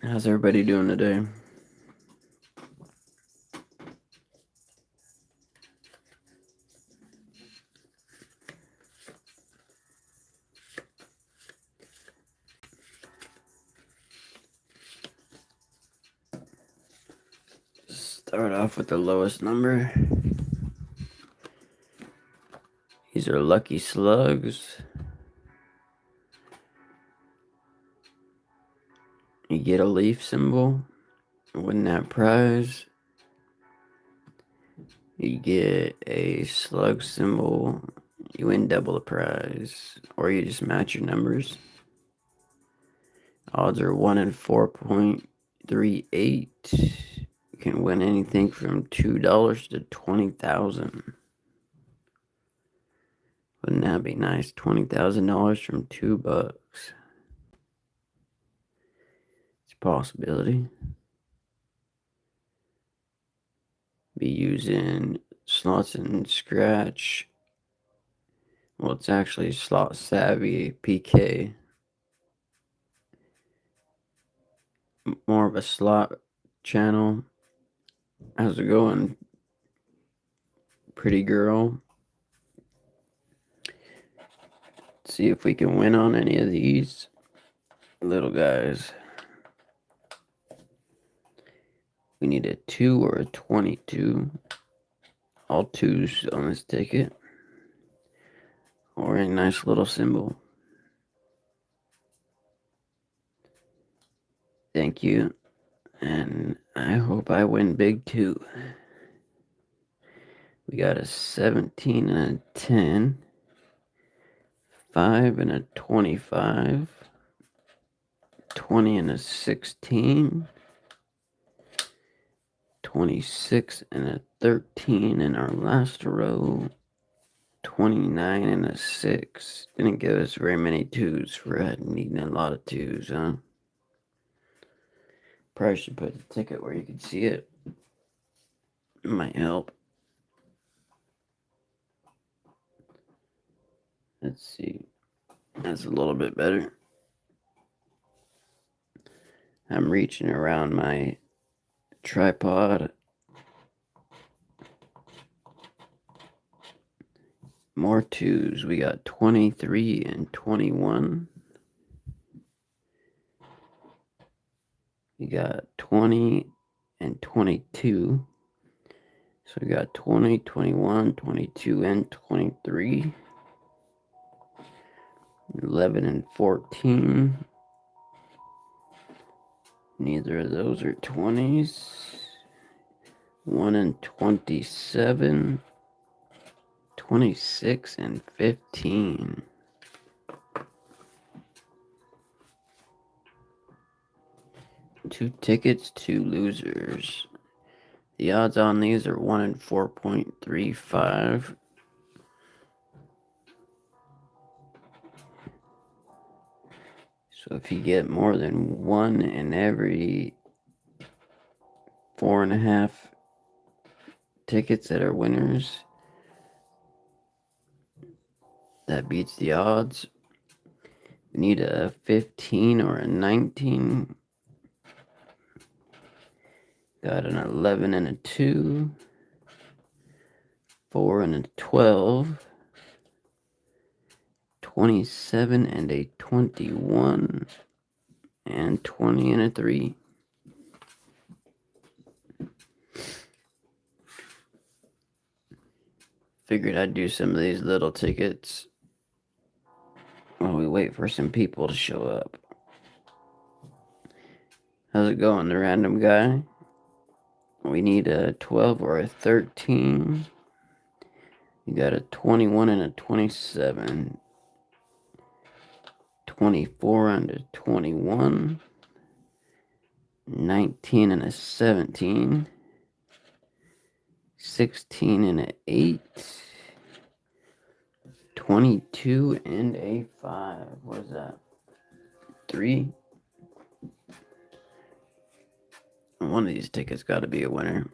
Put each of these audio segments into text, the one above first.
How's everybody doing today? Start off with the lowest number. These are lucky slugs. You get a leaf symbol, win that prize. You get a slug symbol, you win double the prize, or you just match your numbers. Odds are 1 in 4.38. You can win anything from $2 to 20,000. Wouldn't that be nice? $20,000 from $2. It's a possibility. Be using slots and scratch. Well, it's actually slot savvy PK. More of a slot channel. How's it going, pretty girl? Let's see if we can win on any of these little guys. We need a 2 or a 22. All 2s on this ticket. Or a nice little symbol. Thank you. And I hope I win big too. We got a 17 and a 10. 5 and a 25. 20 and a 16. 26 and a 13 in our last row. 29 and a 6. Didn't give us very many 2s for needing a lot of 2s, huh? Probably should put the ticket where you can see it. It might help. Let's see. That's a little bit better. I'm reaching around my tripod. More 2s. We got 23 and 21. We got 20 and 22. So we got 20, 21, 22, and 23. 11 and 14. Neither of those are 20s. 1 and 27. 26 and 15. Two tickets, 2 losers. The odds on these are 1 in 4.35. So if you get more than 1 in every 4.5 tickets that are winners, that beats the odds. We need a 15 or a 19. Got an 11 and a 2. 4 and a 12. 27 and a 21. And 20 and a 3. Figured I'd do some of these little tickets while we wait for some people to show up. How's it going, the random guy? We need a 12 or a 13. You got a 21 and a 27. 24 and a 21. 19 and a 17. 16 and a 8. 22 and a 5. What is that? 3. One of these tickets got to be a winner.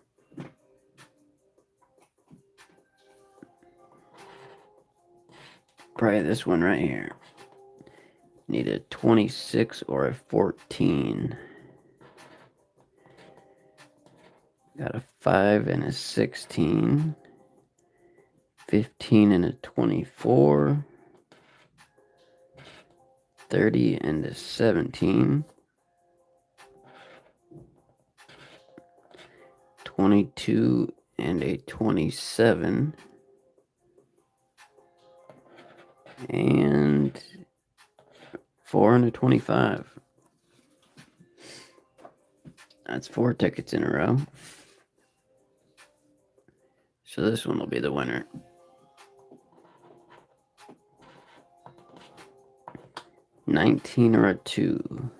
Probably this one right here. Need a 26 or a 14. 5 and a 16, 15 and a 24, 30 and a 17, 22 and a 27, and 4 and a 25. That's 4 tickets in a row. So this one will be the winner. $19 or a 2.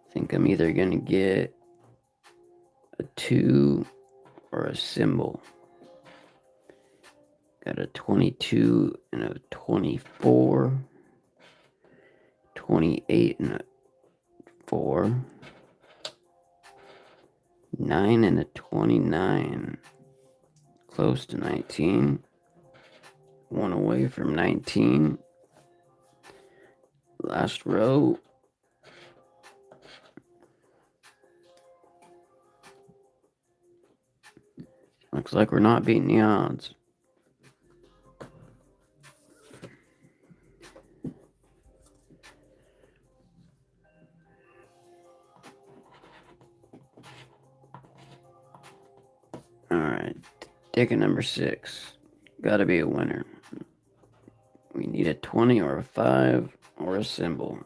I think I'm either going to get a 2 or a symbol. Got a 22 and a 24, 28 and a 4, 9 and a 29. Close to 19. 1 away from 19. Last row. Looks like we're not beating the odds. Alright, ticket number 6. Gotta be a winner. We need a 20 or a 5 or a symbol.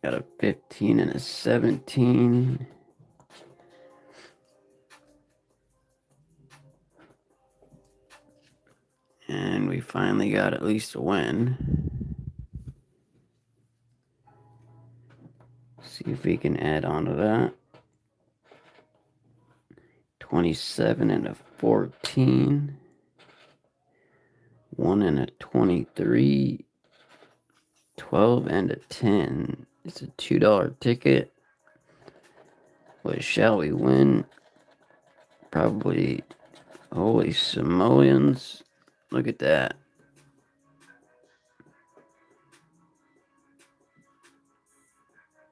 Got a 15 and a 17. And we finally got at least a win. See if we can add on to that. 27 and a 14. 1 and a 23. 12 and a 10. It's a $2 ticket. What shall we win? Probably, holy simoleons. Look at that.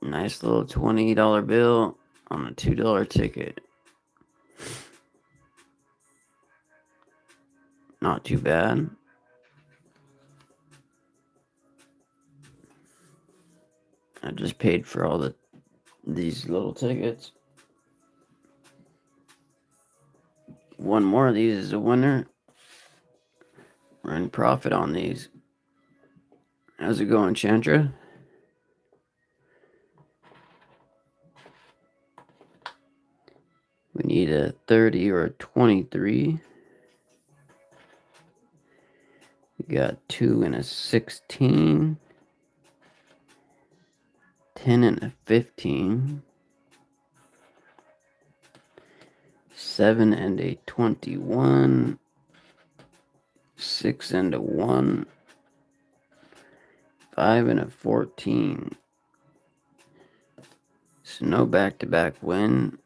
Nice little $20 bill on a $2 ticket. Not too bad. I just paid for all these little tickets. One more of these is a winner. We're in profit on these. How's it going, Chandra? We need a 30 or a 23. We got 2 and a 16. 10 and a 15. 7 and a 21. 6 and a 1. 5 and a 14. So no back-to-back win.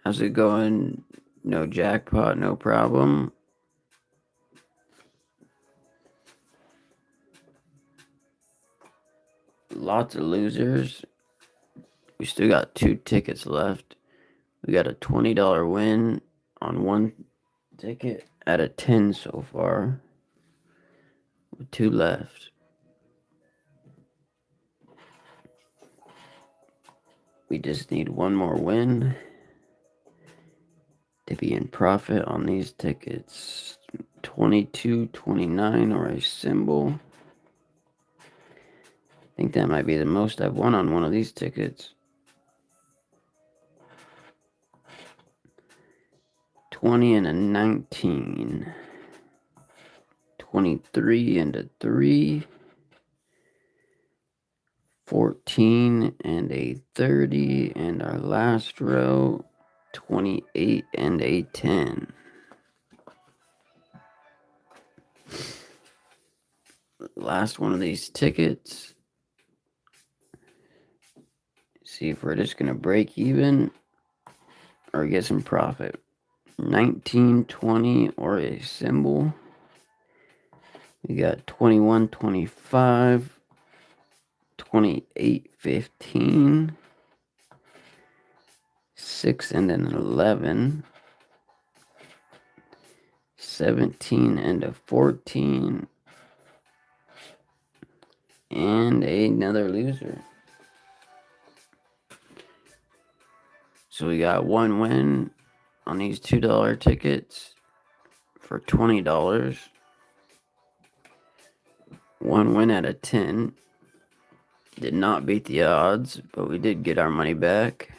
How's it going? No jackpot, no problem. Lots of losers. We still got 2 tickets left. We got a $20 win on 1 ticket out of 10 so far. With 2 left. We just need 1 more win to be in profit on these tickets. 22, 29 or a symbol. I think that might be the most I've won on one of these tickets. 20 and a 19. 23 and a 3. 14 and a 30. And our last row, 28 and a 10. Last one of these tickets. See if we're just going to break even or get some profit. 19, 20 or a symbol. We got 21, 25, 28, 15, 6 and an 11, 17 and a 14, and another loser. So we got one win on these $2 tickets for $20. One win out of 10. Did not beat the odds, but we did get our money back.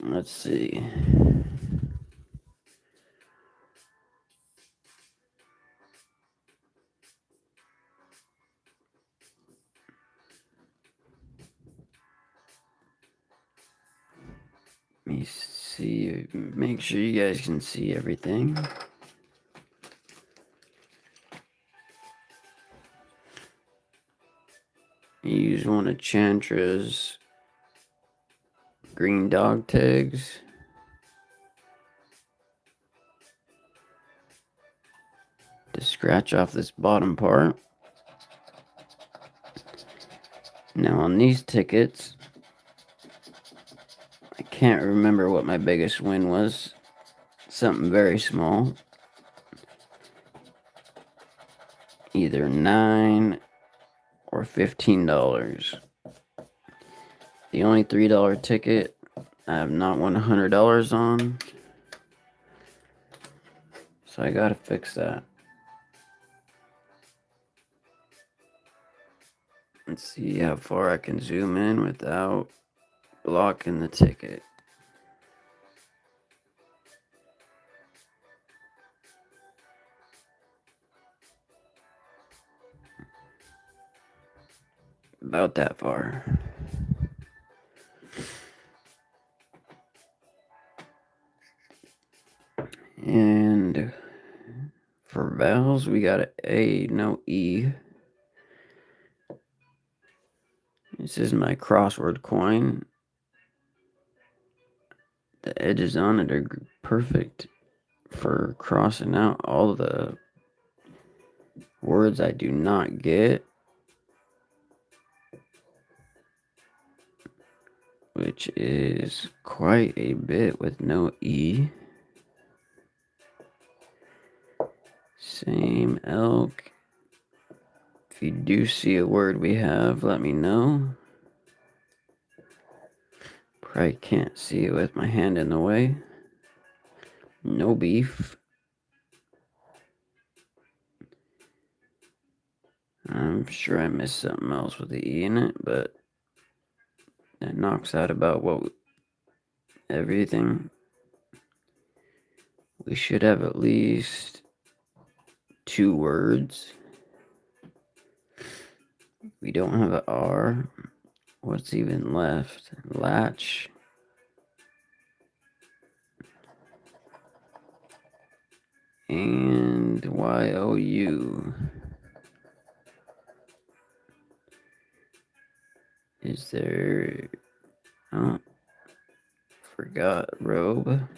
Let's see. Let me see. Make sure you guys can see everything. Use one of Chantra's green dog tags. To scratch off this bottom part. Now on these tickets, I can't remember what my biggest win was. Something very small. Either $9 or $15. The only $3 ticket I have not won $100 on. So I gotta fix that. Let's see how far I can zoom in without blocking the ticket. About that far. And for vowels, we got A, no E. This is my crossword coin. The edges on it are perfect for crossing out all the words I do not get, which is quite a bit with no E. Same elk. If you do see a word we have, let me know. Probably can't see it with my hand in the way. No beef. I'm sure I missed something else with the E in it, but that knocks out about everything. We should have at least 2 words. We don't have an R. What's even left? Latch. And YOU. Is there... Oh, forgot robe.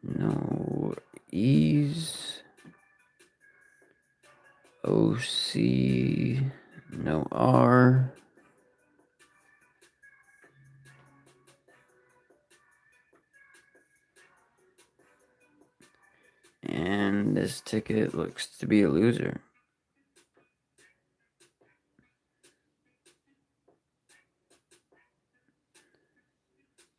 No E's. OC. No R. And this ticket looks to be a loser.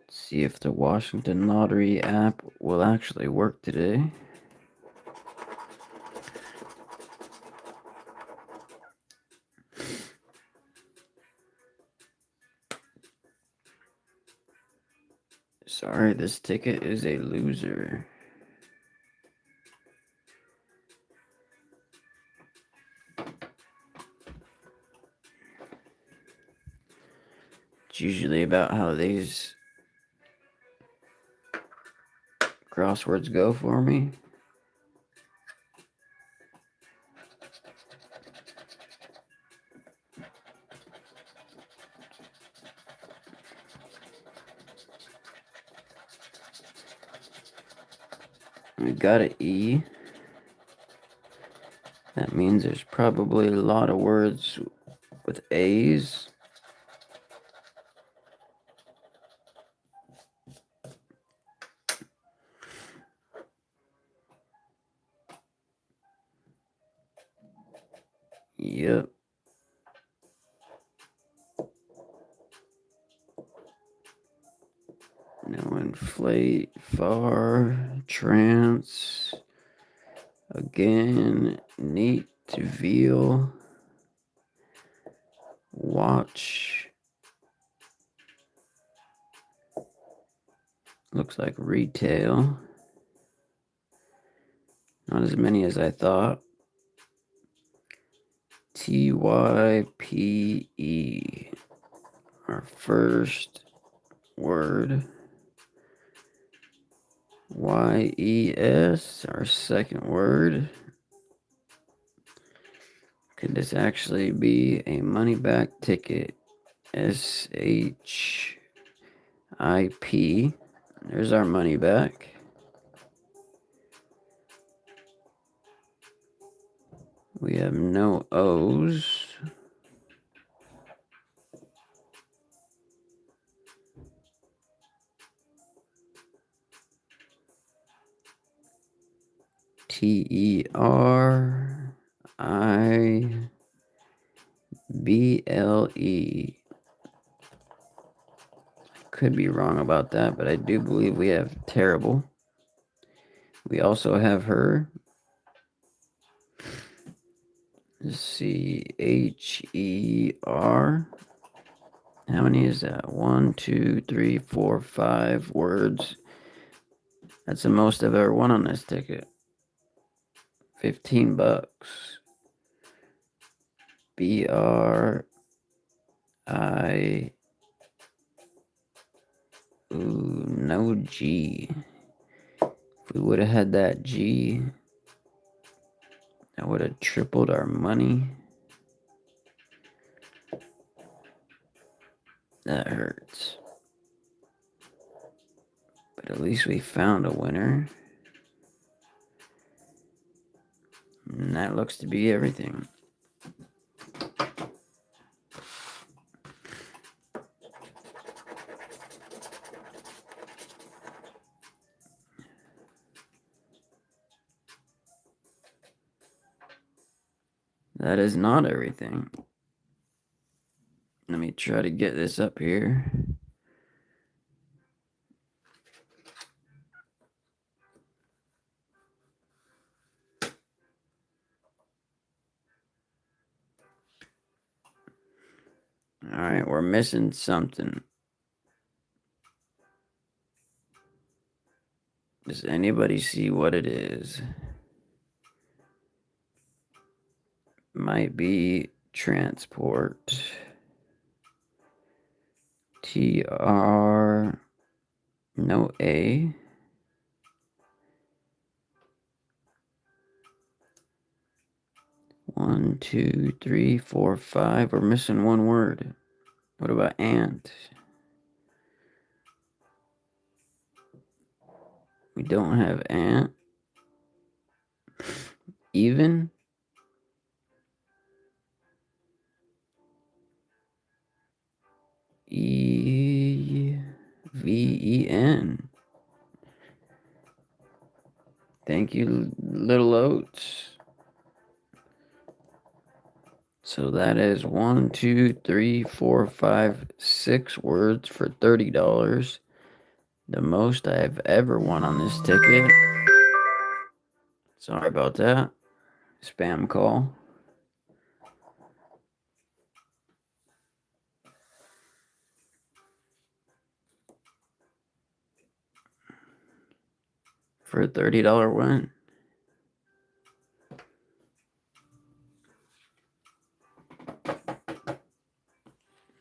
See if the Washington Lottery app will actually work today. Sorry, this ticket is a loser. It's usually about how these crosswords go for me. We got an E. That means there's probably a lot of words with A's. Yep. No inflate, far, trance, again, neat, veal, watch, looks like retail. Not as many as I thought. TYPE, our first word. YES, our second word. Could this actually be a money back ticket? SHIP. There's our money back. We have no O's. TERIBLE. Could be wrong about that, but I do believe we have terrible. We also have her. CHER. How many is that? 1, 2, 3, 4, 5 words. That's the most I've ever won on this ticket. $15. BRI. Ooh, no G. If we would have had that G, that would have tripled our money. That hurts. But at least we found a winner. And that looks to be everything. That is not everything. Let me try to get this up here. Alright, we're missing something. Does anybody see what it is? Might be transport. TR. No A. One, two, three, four, five. We're missing one word. What about ant? We don't have ant. Even? EVEN. Thank you, Little Oats. So that is 1, 2, 3, 4, 5, 6 words for $30. The most I've ever won on this ticket. Sorry about that. Spam call. For a $30 win.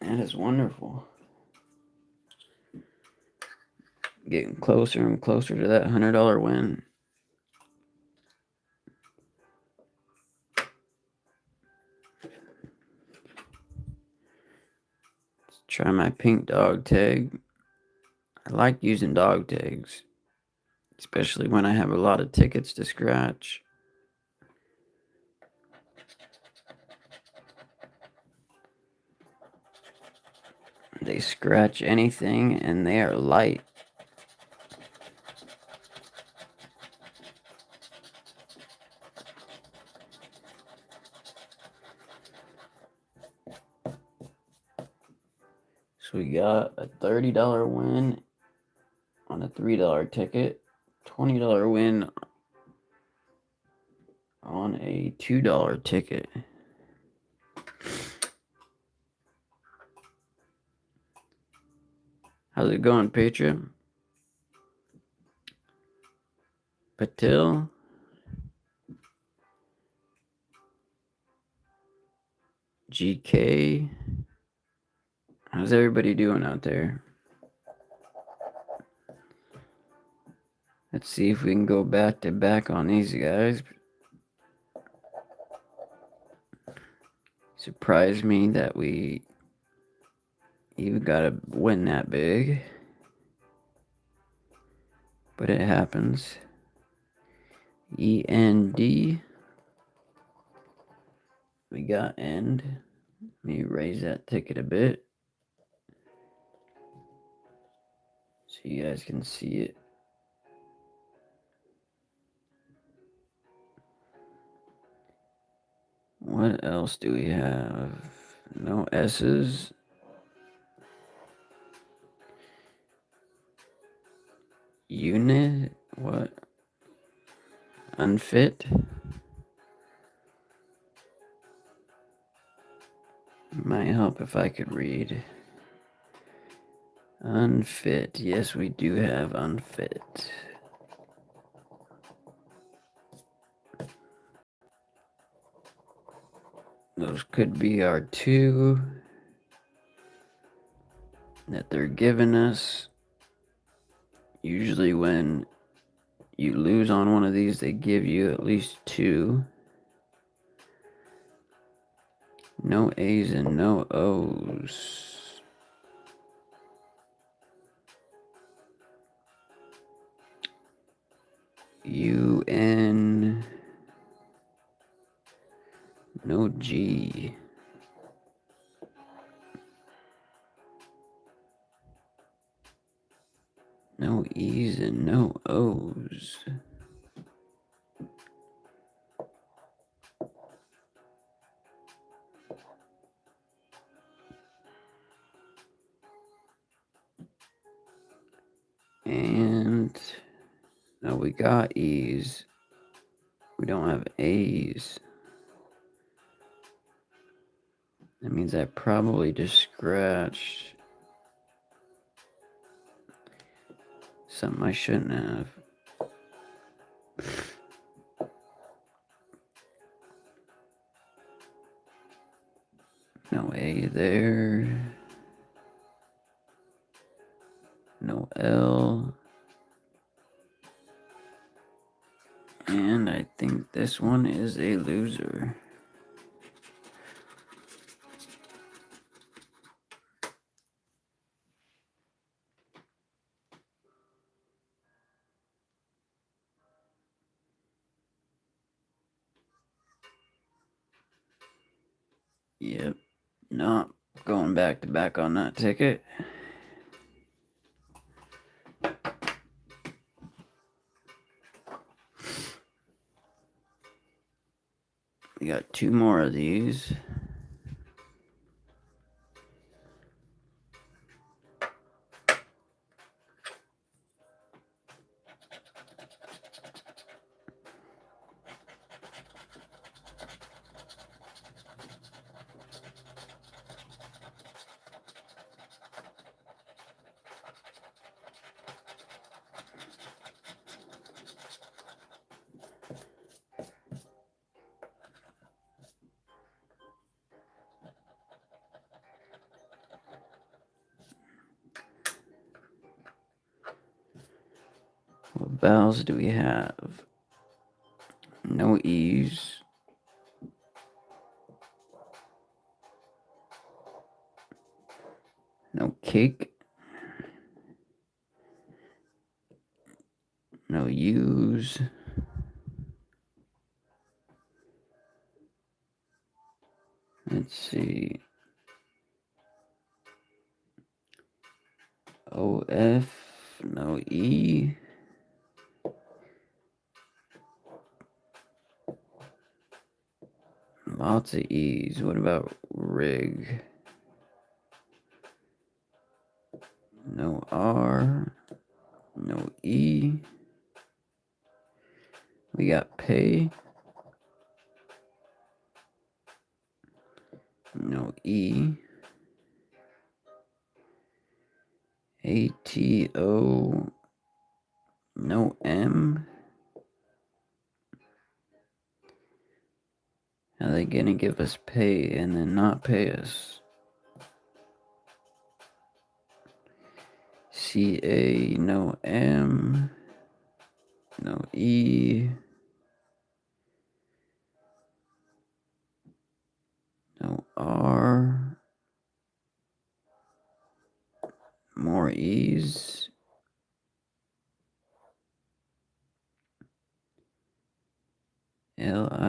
That is wonderful. Getting closer and closer to that $100 win. Let's try my pink dog tag. I like using dog tags. especially when I have a lot of tickets to scratch. They scratch anything and they are light. So we got a $30 win on a $3 ticket, $20 win on a $2 ticket. How's it going, Patreon? Patil? GK? How's everybody doing out there? Let's see if we can go back to back on these guys. Surprised me that we even got to win that big. But it happens. END. We got end. Let me raise that ticket a bit so you guys can see it. What else do we have? No S's. Unit? What? Unfit? Might help if I could read. Unfit. Yes, we do have unfit. Those could be our two that they're giving us. Usually when you lose on one of these, they give you at least two. No A's and no O's. UN. No G. No E's and no O's. And no, we got E's. We don't have A's. That means I probably just scratched something I shouldn't have. No A there. No L. And I think this one is a loser. Yep. Not going back to back on that ticket. We got two more of these. What vowels do we have? No E's. No cake. No U's. Let's see. OF, no E. Lots of E's. What about rig? No R. No E. We got pay. No E. ATO. No M. How are they gonna give us pay and then not pay us? CA, no M. No E. No R. More E's. LIGHT.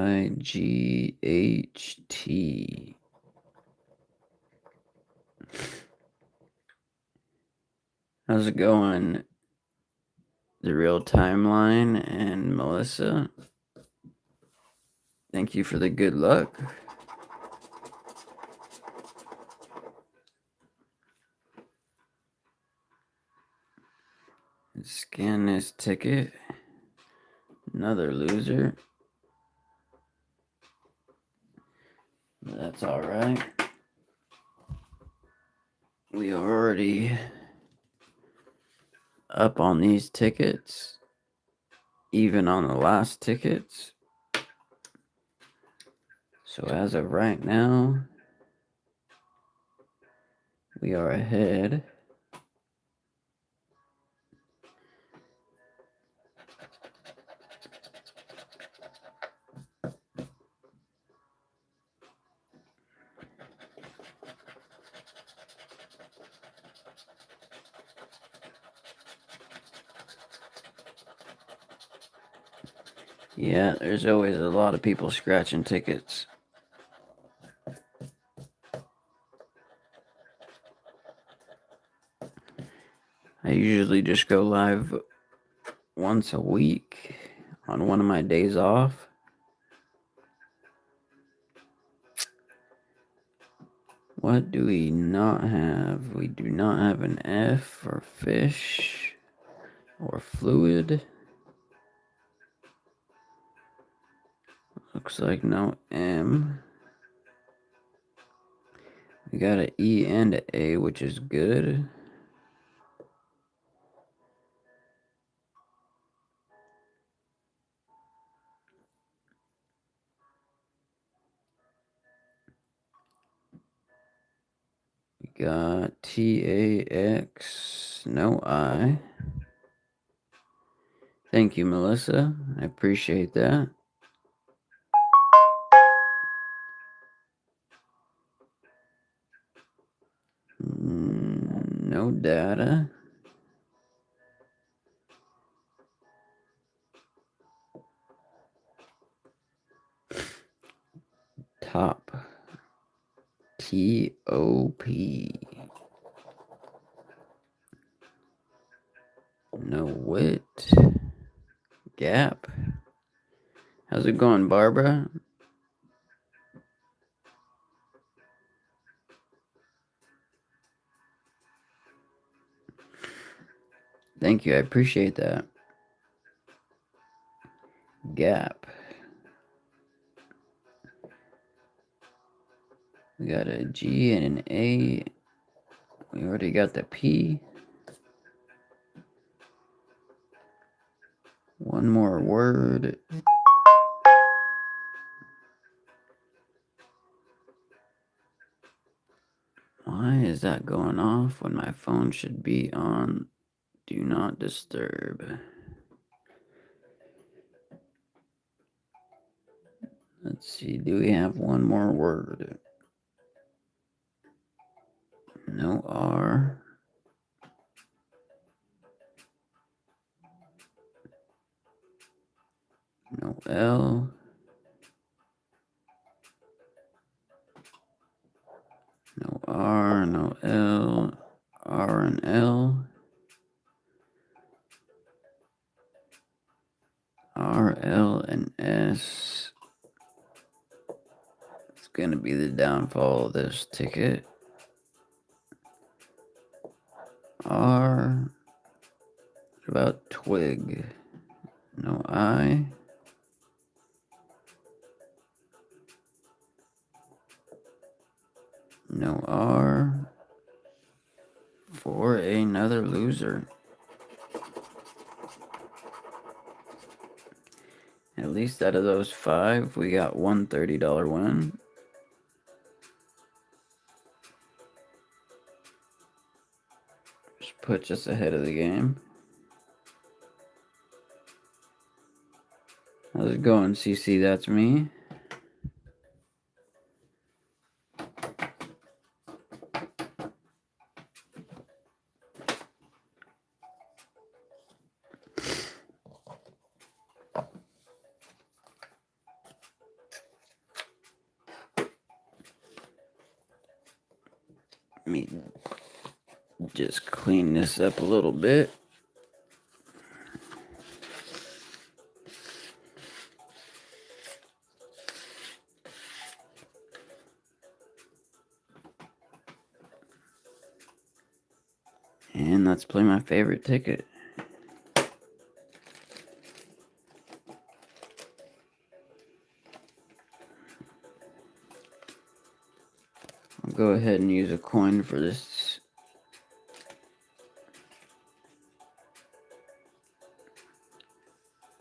How's it going? The Real Timeline and Melissa. Thank you for the good luck. Scan this ticket. Another loser. That's alright. We are already up on these tickets. Even on the last tickets. So as of right now, we are ahead. Yeah, there's always a lot of people scratching tickets. I usually just go live once a week on one of my days off. What do we not have? We do not have an F for fish or fluid. Looks like no M. We got an E and an A, which is good. We got TAX, no I. Thank you, Melissa. I appreciate that. No data. Top. TOP. No wit. Gap. How's it going, Barbara? Thank you. I appreciate that. Gap. We got a G and an A. We already got the P. One more word. Why is that going off when my phone should be on Do Not Disturb? Let's see. Do we have one more word? No R. L. No R, no L. R and L. R, L, and S. It's going to be the downfall of this ticket. R. What about twig? No I. No R. For another loser. At least out of those 5, we got one $30 win. Just puts us ahead of the game. How's it going, CC? That's me. Let me just clean this up a little bit. And let's play my favorite ticket. I'll go ahead and use a coin for this.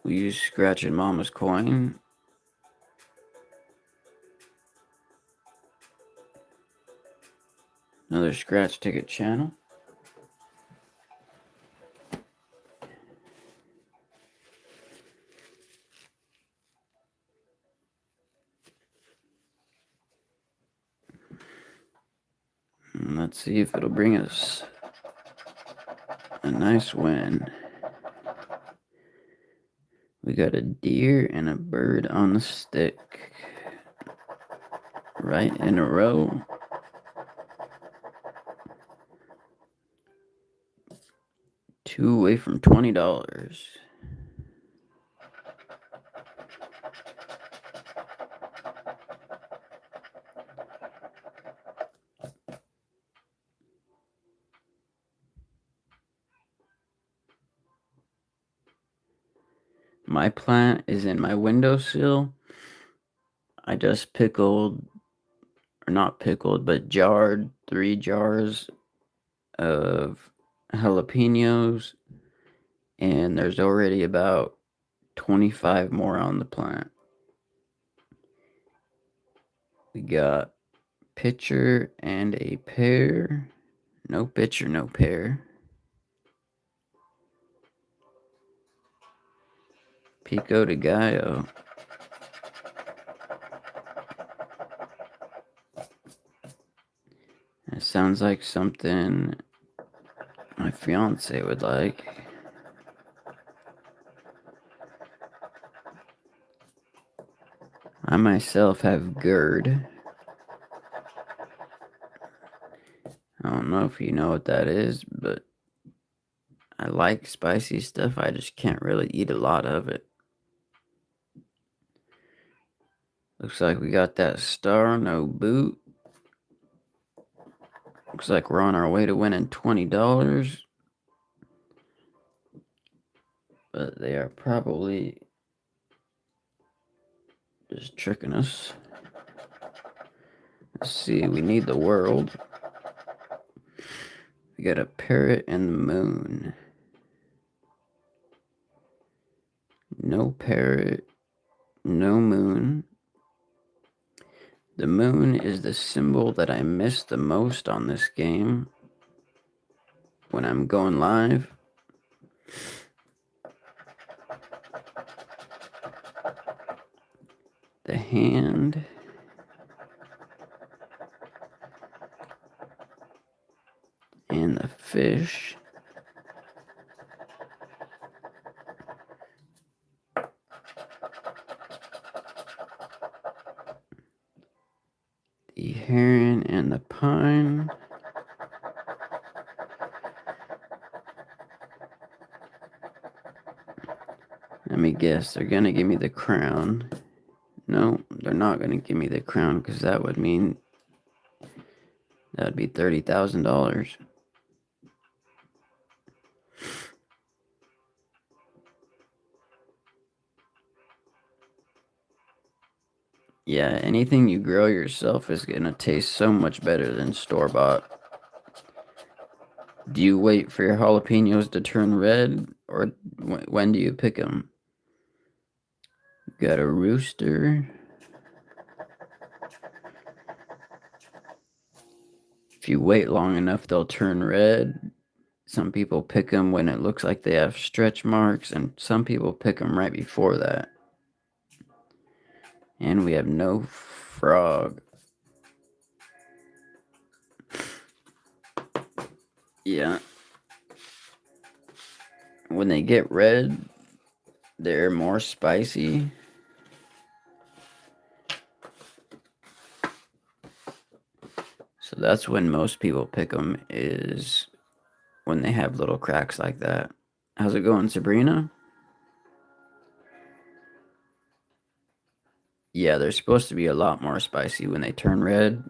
We use Scratch and Mama's coin. Another scratch ticket channel. And let's see if it'll bring us a nice win. We got a deer and a bird on the stick. Right in a row. Two away from $20. My plant is in my windowsill. I just pickled, or not pickled, but jarred 3 jars of jalapenos, and there's already about 25 more on the plant. We got pitcher and a pear. No pitcher, no pear. Pico de Gallo. It sounds like something my fiance would like. I myself have GERD. I don't know if you know what that is, but I like spicy stuff. I just can't really eat a lot of it. Looks like we got that star, no boot. Looks like we're on our way to winning $20. But they are probably just tricking us. Let's see, we need the world. We got a parrot and the moon. No parrot, no moon. The moon is the symbol that I miss the most on this game when I'm going live. The hand. And the fish. Let me guess, they're gonna give me the crown. No, they're not gonna give me the crown because that would mean that would be $30,000. Yeah, anything you grow yourself is gonna taste so much better than store-bought. Do you wait for your jalapenos to turn red, or when do you pick them? Got a rooster. If you wait long enough, they'll turn red. Some people pick them when it looks like they have stretch marks, and some people pick them right before that. And we have no frog. Yeah. When they get red, they're more spicy. So that's when most people pick them, is when they have little cracks like that. How's it going, Sabrina? Yeah, they're supposed to be a lot more spicy when they turn red.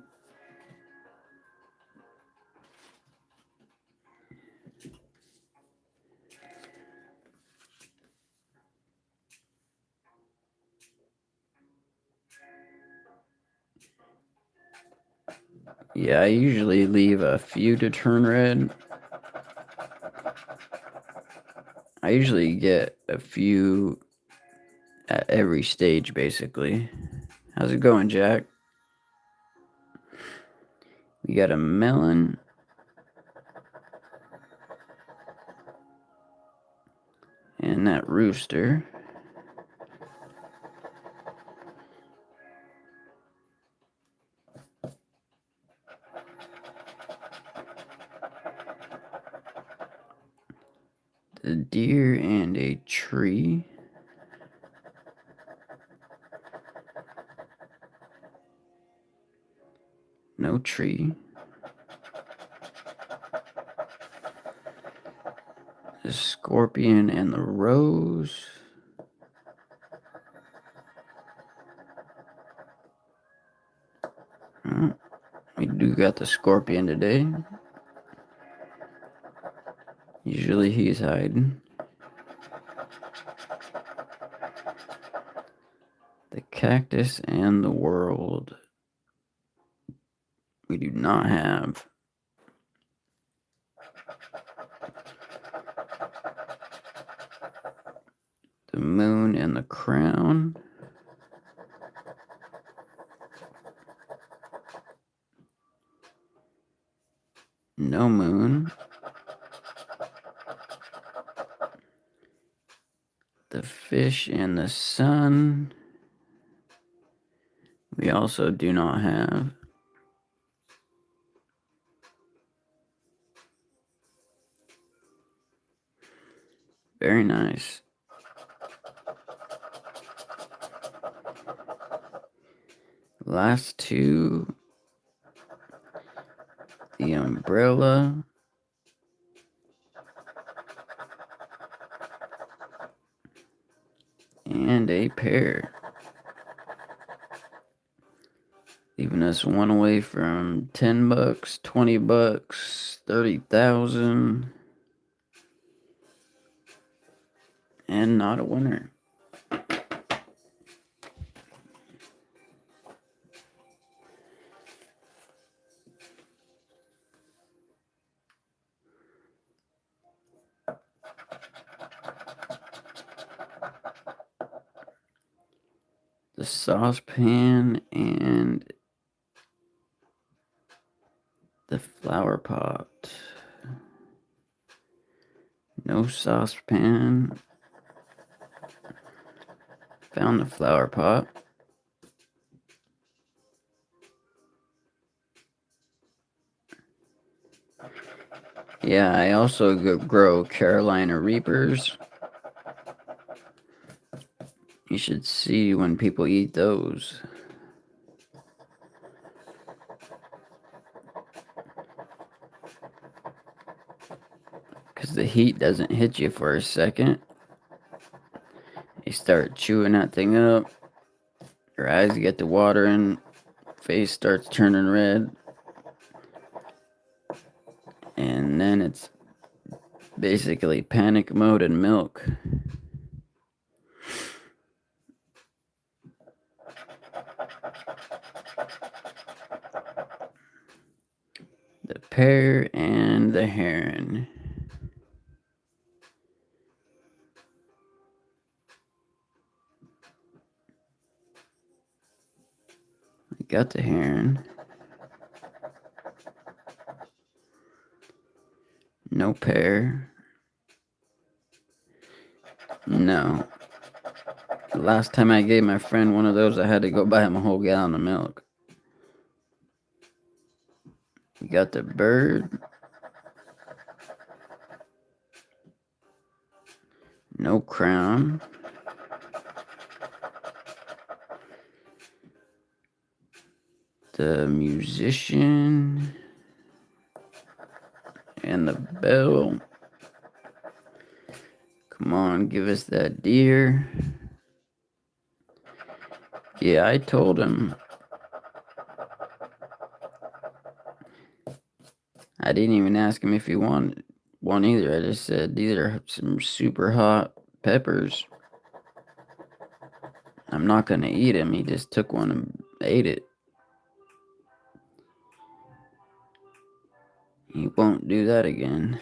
Yeah, I usually leave a few to turn red. I usually get a few at every stage, basically. How's it going, Jack? We got a melon. And that rooster. The deer and a tree. No tree. The scorpion and the rose. Oh, we do got the scorpion today. Usually he's hiding. The cactus and the world. We do not have. The moon and the crown. No moon. The fish and the sun. We also do not have. Very nice. Last two. The umbrella. And a pair. Leaving us one away from $10, $20, 30,000. And not a winner. The saucepan and the flower pot. No saucepan. Found the flower pot. Yeah, I also grow Carolina Reapers. You should see when people eat those. Because the heat doesn't hit you for a second. start chewing that thing up. Your eyes get the watering, face starts turning red, and then it's basically panic mode in milk. The pear and the heron. I got the heron. No pear. No. The last time I gave my friend one of those, I had to go buy him a whole gallon of milk. We got the bird. No crown. The musician. And the bell. Come on, give us that deer. Yeah, I told him. I didn't even ask him if he wanted one either. I just said, these are some super hot peppers. I'm not going to eat him. He just took one and ate it. He won't do that again.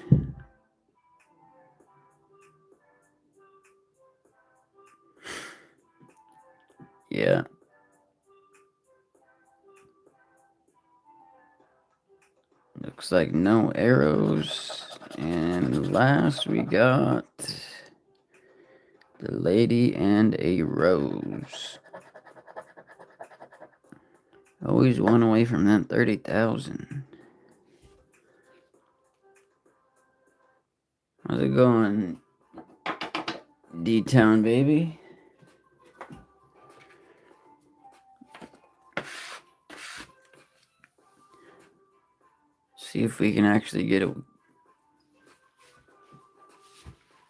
Yeah. Looks like no arrows. And last we got the lady and a rose. Always one away from that 30,000. How's it going, D-Town baby? See if we can actually get it.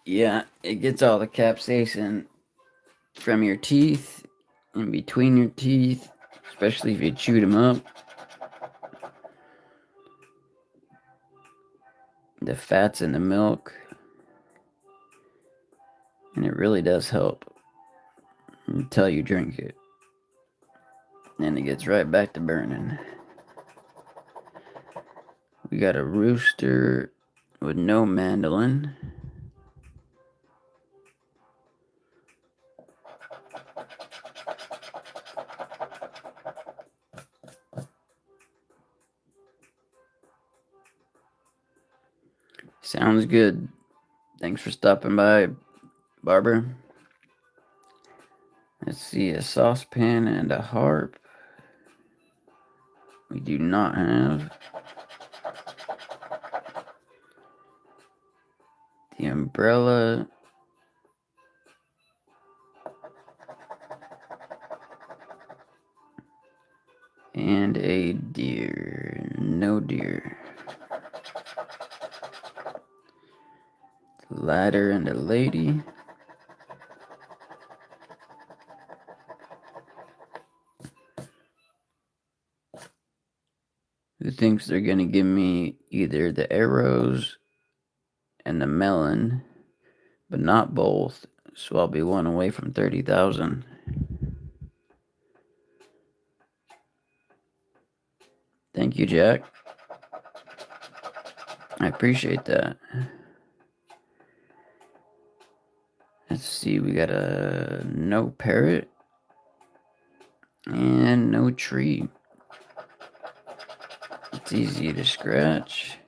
Yeah, it gets all the capsaicin from your teeth, in between your teeth, especially if you chewed them up. The fats in the milk. And it really does help until you drink it. And it gets right back to burning. We got a rooster with no mandolin. Sounds good. Thanks for stopping by, Barbara. Let's see, a saucepan and a harp. We do not have. The umbrella. And a deer. No deer. Ladder and a lady. Who thinks they're gonna give me either the arrows and the melon, but not both, so I'll be one away from 30,000. Thank you, Jack. I appreciate that. Let's see, we got a no parrot and no tree. It's easy to scratch.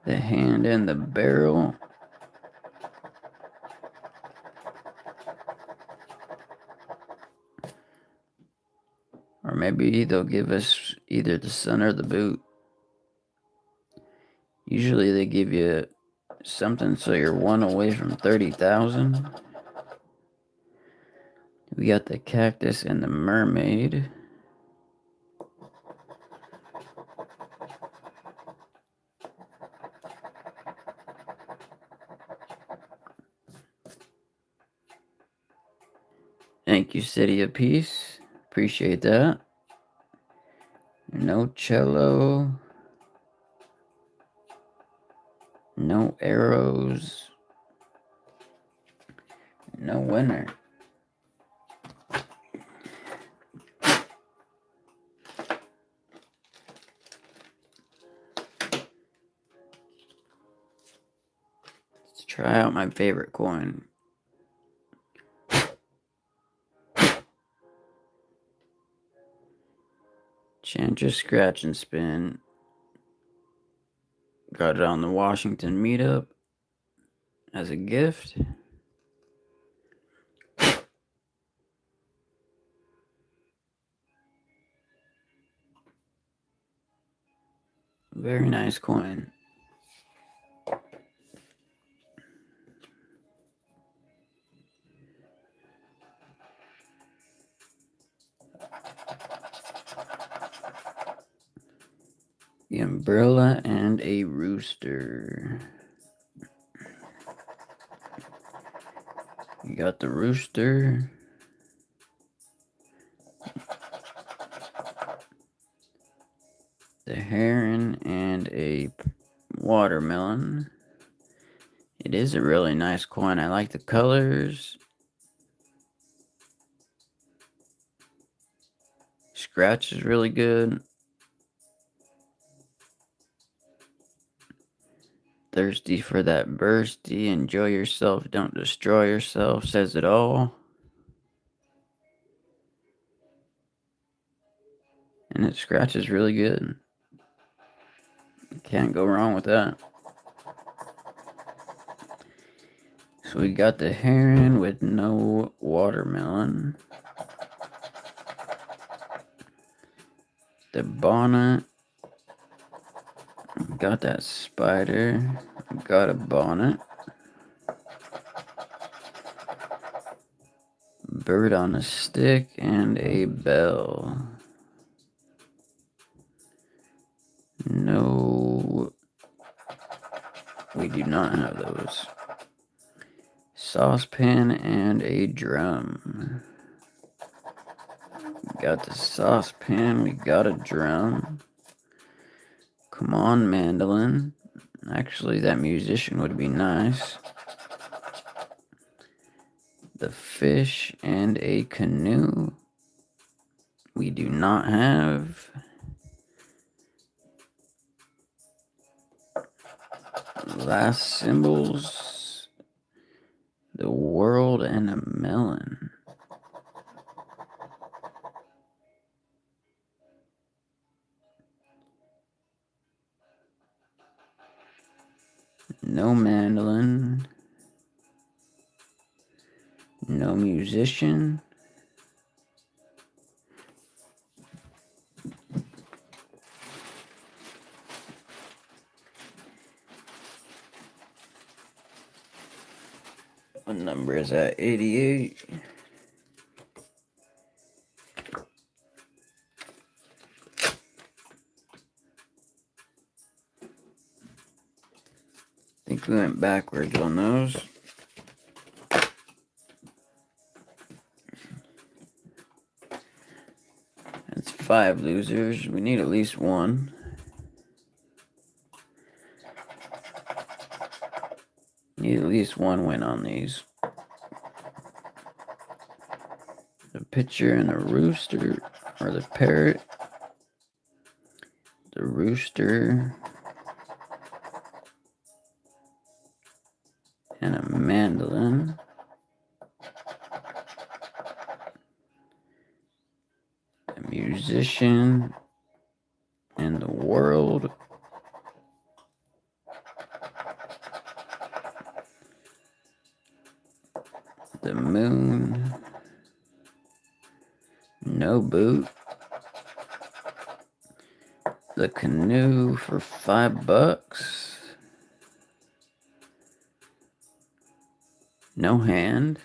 The hand and the barrel. Or maybe they'll give us either the sun or the boot. Usually they give you something so you're one away from 30,000. We got the cactus and the mermaid. Thank you, City of Peace. Appreciate that. No cello. No arrows. No winner. Let's try out my favorite coin. Change, scratch, and spin. Got it on the Washington meetup as a gift. Very nice coin. The umbrella and a rooster. You got the rooster. The heron and a watermelon. It is a really nice coin. I like the colors. Scratch is really good. Thirsty for that bursty. Enjoy yourself. Don't destroy yourself. Says it all. And it scratches really good. Can't go wrong with that. So we got the heron with no watermelon. The bonnet. Got that spider. Got a bonnet. Bird on a stick and a bell. No, we do not have those. Saucepan and a drum. Got the saucepan, we got a drum. Come on, mandolin. Actually, that musician would be nice. The fish and a canoe. We do not have. Last symbols. The world and a melon. No mandolin. No musician. What number is that? 88. I think we went backwards on those. That's 5 losers. We need at least one. Need at least one win on these. The pitcher and a rooster, or the parrot. The rooster and a mandolin. A musician and the world. The moon. No boot. The canoe for $5. No hand.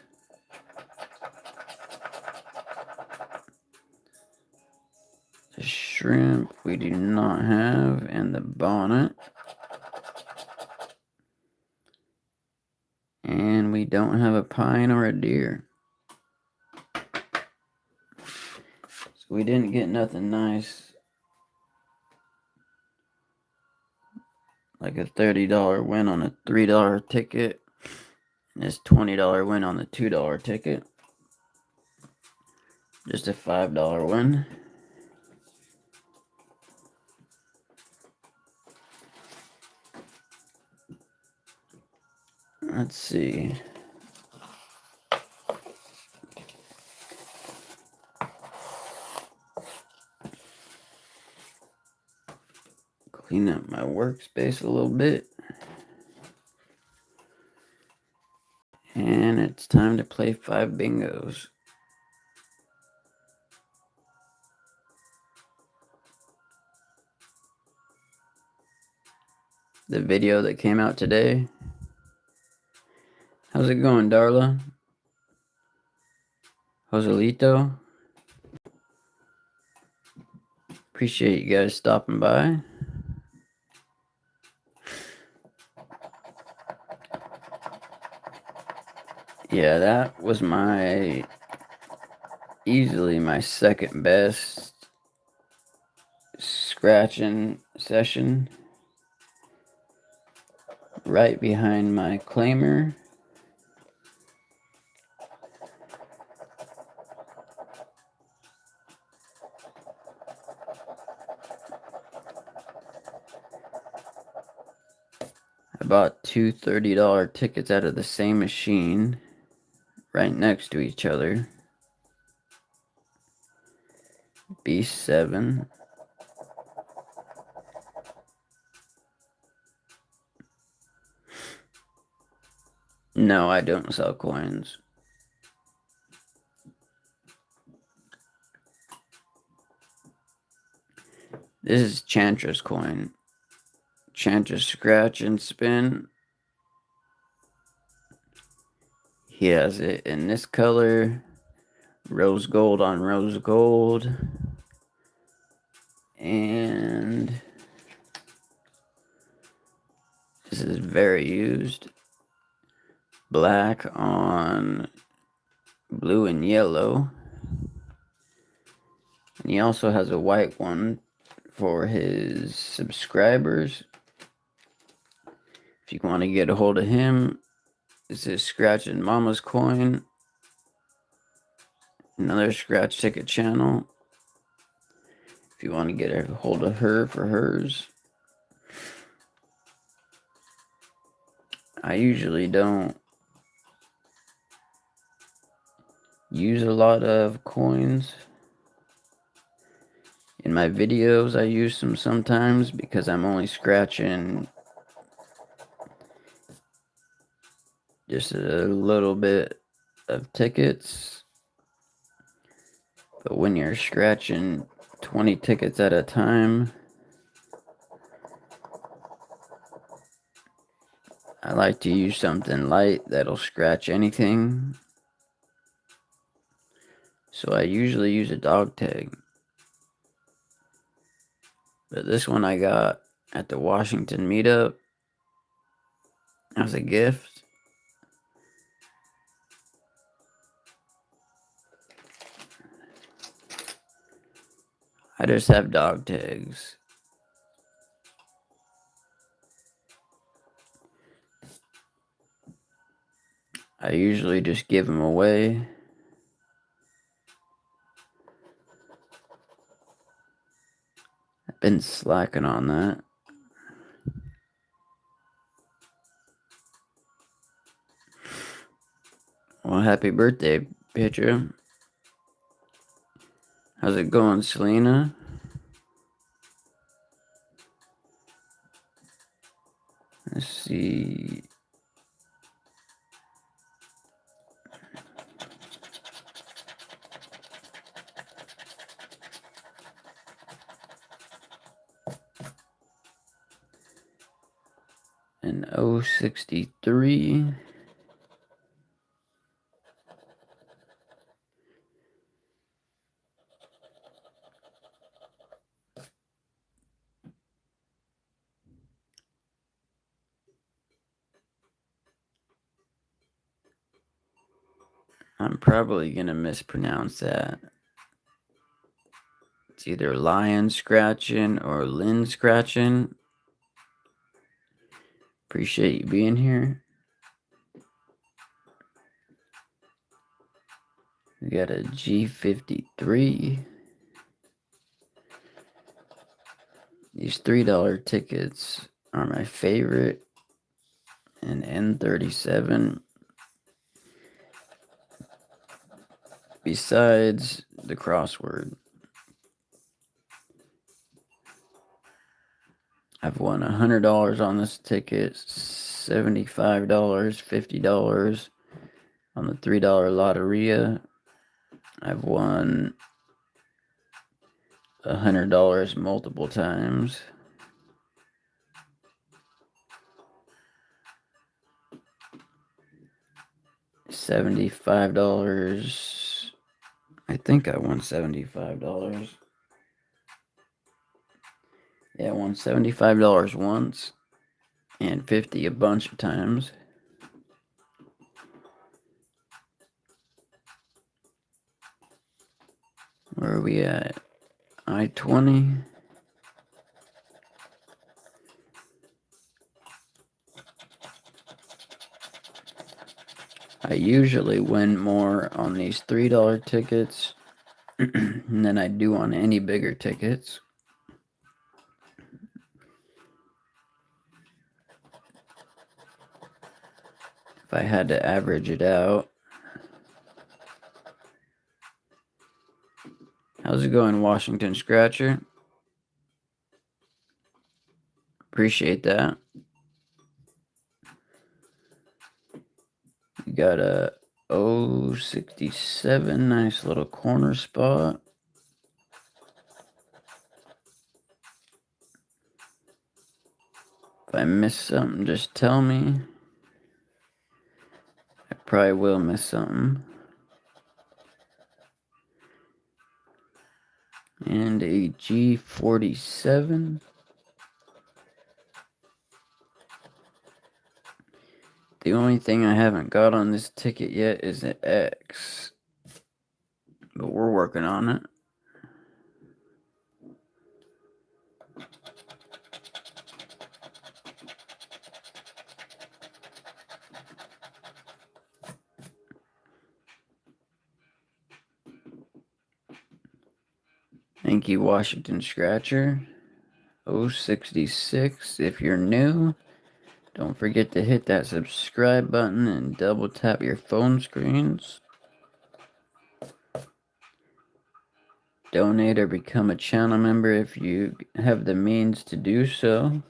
The shrimp we do not have, and the bonnet. And we don't have a pine or a deer. we didn't get nothing nice. Like a $30 win on a $3 ticket. And this $20 win on the $2 ticket. Just a $5 win. Let's see. Clean up my workspace a little bit. And it's time to play 5 bingos. The video that came out today. How's it going, Darla? Joselito? Appreciate you guys stopping by. Yeah, that was easily my second best scratching session. Right behind my claimer. I bought two $30 tickets out of the same machine, right next to each other. B7. No, I don't sell coins. This is Chantra's coin. Chantra scratch and spin. He has it in this color. Rose gold on rose gold. And this is very used. Black on blue and yellow. And he also has a white one for his subscribers. If you want to get a hold of him, this is Scratch and Mama's coin. Another scratch ticket channel. If you want to get a hold of her for hers. I usually don't use a lot of coins. In my videos, I use them sometimes because I'm only scratching just a little bit of tickets. But when you're scratching 20 tickets at a time, I like to use something light that'll scratch anything. So I usually use a dog tag. But this one I got at the Washington meetup as a gift. I just have dog tags. I usually just give them away. I've been slacking on that. Well, happy birthday, Petra. How's it going, Selena? Let's see. An 063. I'm probably going to mispronounce that. either Lion scratching or Lynn scratching. Appreciate you being here. We got a G53. These $3 tickets are my favorite. An N37. Besides the crossword. I've won $100 on this ticket, $75, $50 on the $3 Lotería. I've won $100 multiple times. $75. I think I won $75. Yeah, I won $75 once and 50 a bunch of times. Where are we at? I-20. I usually win more on these $3 tickets than I do on any bigger tickets. If I had to average it out. How's it going, Washington Scratcher? Appreciate that. We got a 067, nice little corner spot. If I miss something, just tell me. I probably will miss something. And a G47. The only thing I haven't got on this ticket yet is an X. But we're working on it. Thank you, Washington Scratcher. 066. If you're new, don't forget to hit that subscribe button and double tap your phone screens. Donate or become a channel member if you have the means to do so.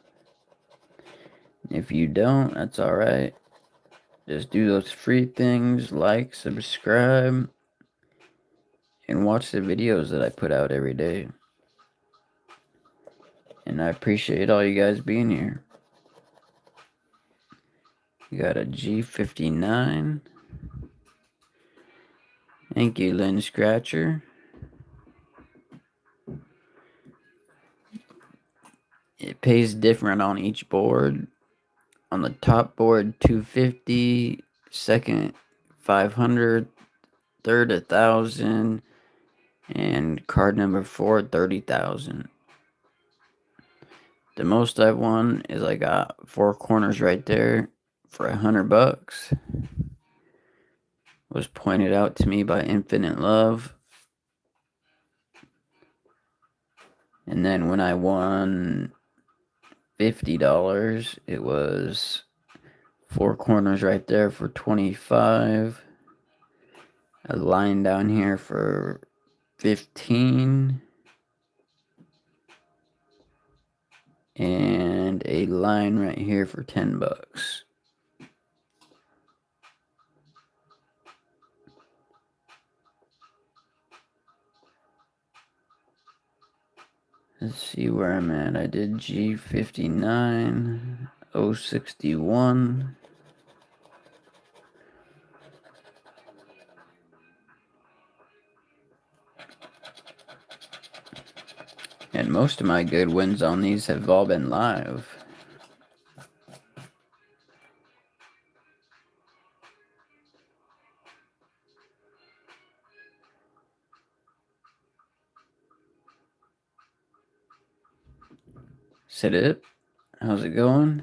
If you don't, that's alright. Just do those free things, like, subscribe, and watch the videos that I put out every day. And I appreciate all you guys being here. You got a G59. Thank you, Lynn Scratcher. It pays different on each board. On the top board, 250, second 500, third 1,000, and card number 4, 30,000. The most I've won is I got 4 corners right there for $100. Was pointed out to me by Infinite Love. And then when I won $50, it was 4 corners right there for 25. A line down here for 15. And a line right here for $10. Let's see where I'm at. I did G59, 061. And most of my good wins on these have all been live. Set it. How's it going?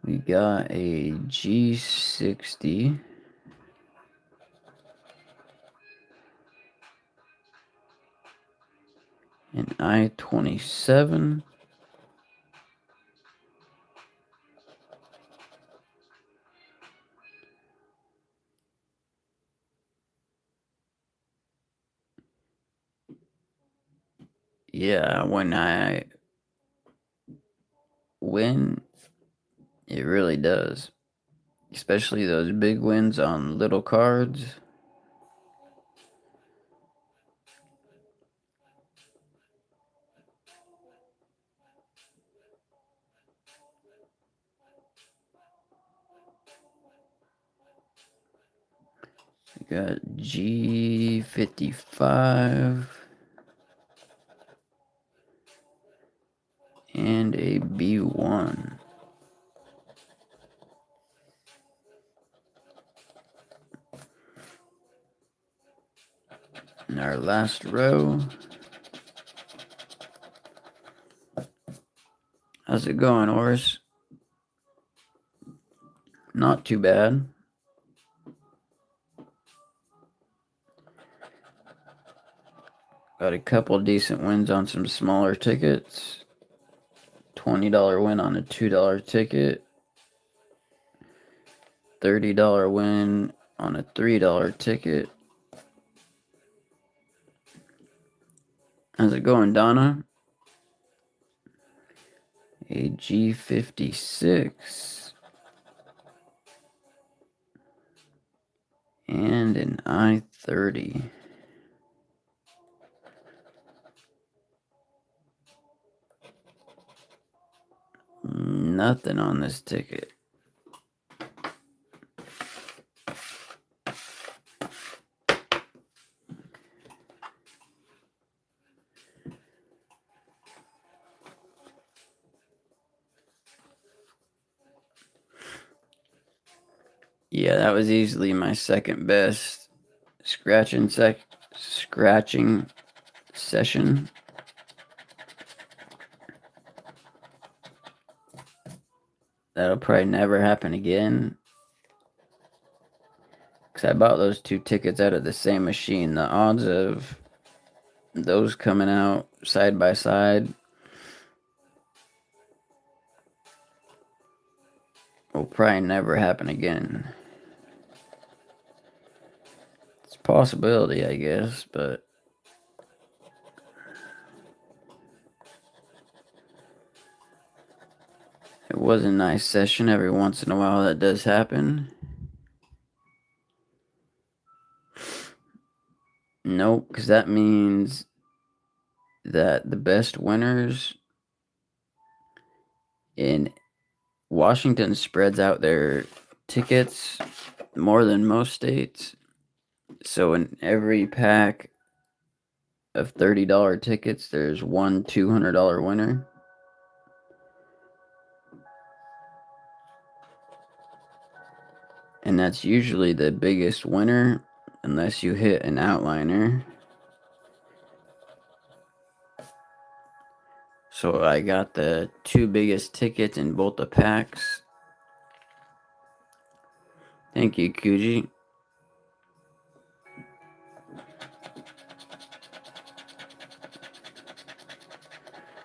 We got a G60. An I-27. Yeah, when I win, it really does. Especially those big wins on little cards. We got G55 and a B1. In our last row. How's it going, Horace? Not too bad. Got a couple decent wins on some smaller tickets. $20 win on a $2 ticket. $30 win on a $3 ticket. How's it going, Donna? A G56 and an I-30. Nothing on this ticket. Yeah, that was easily my second best scratching session. That'll probably never happen again. Because I bought those two tickets out of the same machine. The odds of those coming out side by side will probably never happen again. It's a possibility, I guess, but it was a nice session. Every once in a while that does happen. Nope, because that means that the best winners in Washington spreads out their tickets more than most states. So in every pack of $30 tickets, there's one $200 winner. And that's usually the biggest winner, unless you hit an outliner. So I got the two biggest tickets in both the packs. Thank you, Kuji.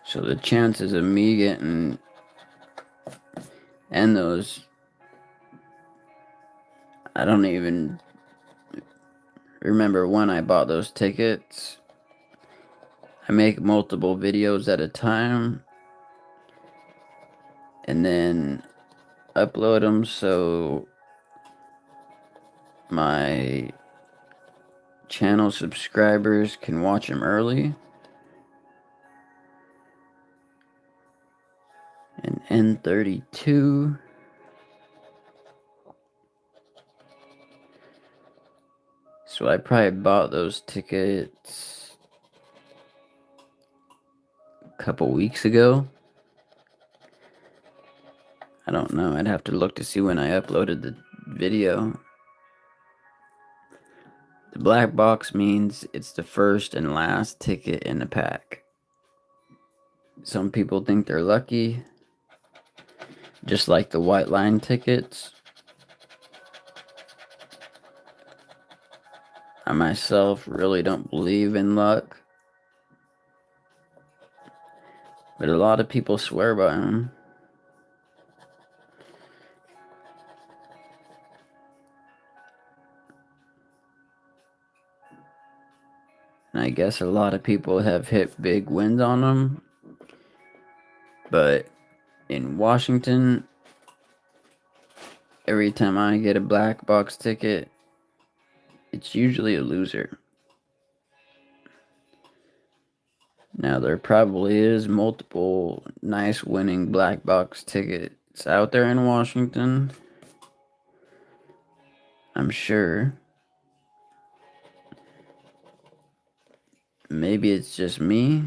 So the chances of me getting and those, I don't even remember when I bought those tickets. I make multiple videos at a time and then upload them so my channel subscribers can watch them early. An N32. So I probably bought those tickets a couple weeks ago. I don't know. I'd have to look to see when I uploaded the video. The black box means it's the first and last ticket in the pack. Some people think they're lucky, just like the white line tickets. I myself really don't believe in luck, but a lot of people swear by them. And I guess a lot of people have hit big wins on them, but in Washington, every time I get a black box ticket, it's usually a loser. Now, there probably is multiple nice winning black box tickets out there in Washington, I'm sure. Maybe it's just me,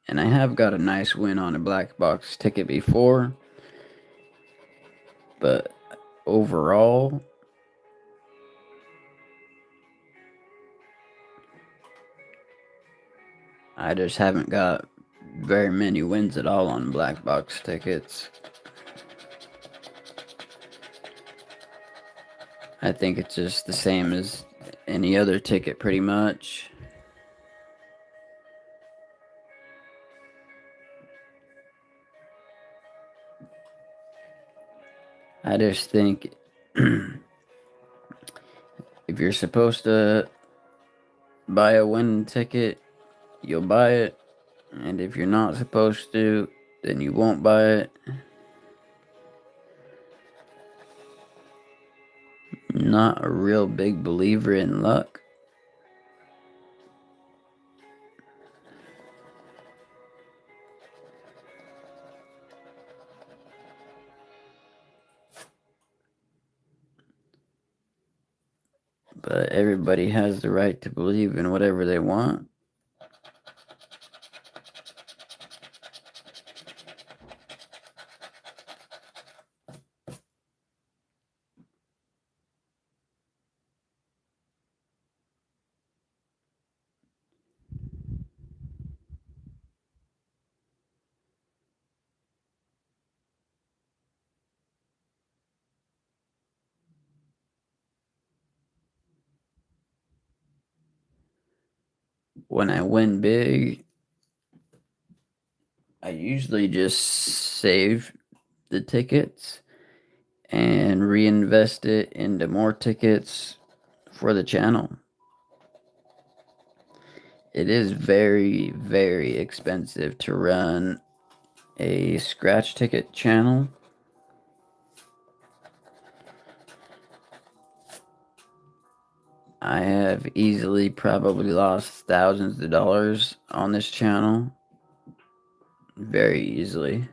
and I have got a nice win on a black box ticket before, but overall, I just haven't got very many wins at all on black box tickets. I think it's just the same as any other ticket, pretty much. I just think if you're supposed to buy a winning ticket, you'll buy it. And if you're not supposed to, then you won't buy it. Not a real big believer in luck. But everybody has the right to believe in whatever they want. When I win big, I usually just save the tickets and reinvest it into more tickets for the channel. It is very, very expensive to run a scratch ticket channel. I have easily probably lost thousands of dollars on this channel. Very easily.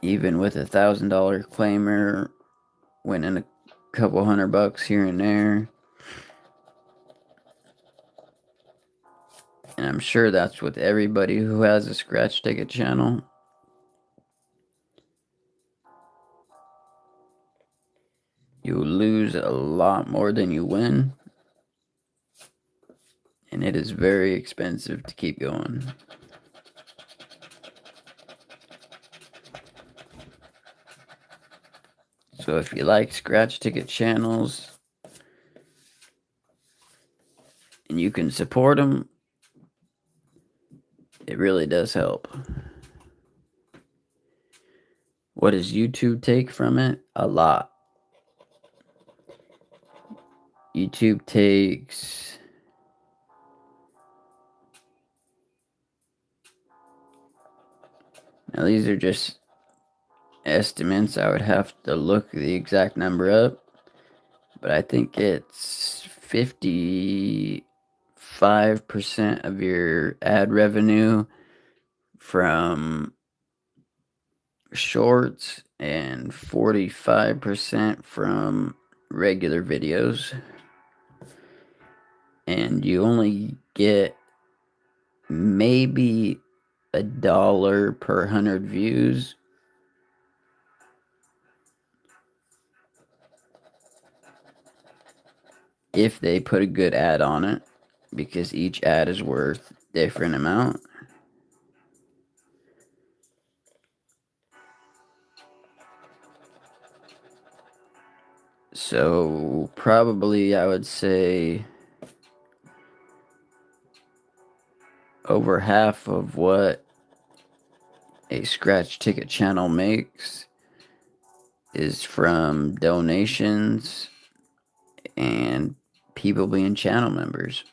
Even with $1,000 claimer, winning a couple $100 here and there. And I'm sure that's with everybody who has a scratch ticket channel. You lose a lot more than you win. And it is very expensive to keep going. So if you like scratch ticket channels and you can support them, it really does help. What does YouTube take from it? A lot. YouTube takes now these are just estimates. I would have to look the exact number up, but I think it's 55% of your ad revenue from shorts and 45% from regular videos. And you only get maybe $1 per 100 views. if they put a good ad on it, because each ad is worth different amount. So probably I would say over half of what a scratch ticket channel makes is from donations and people being channel members.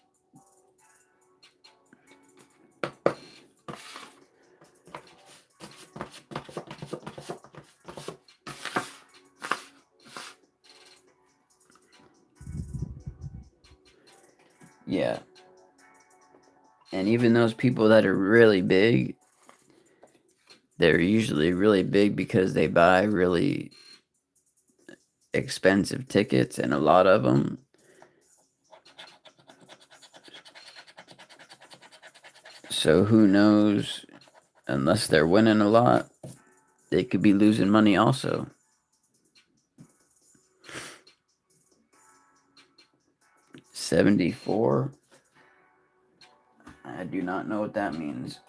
Yeah. And even those people that are really big, they're usually really big because they buy really expensive tickets, and a lot of them. So who knows, unless they're winning a lot, they could be losing money also. $74. I do not know what that means.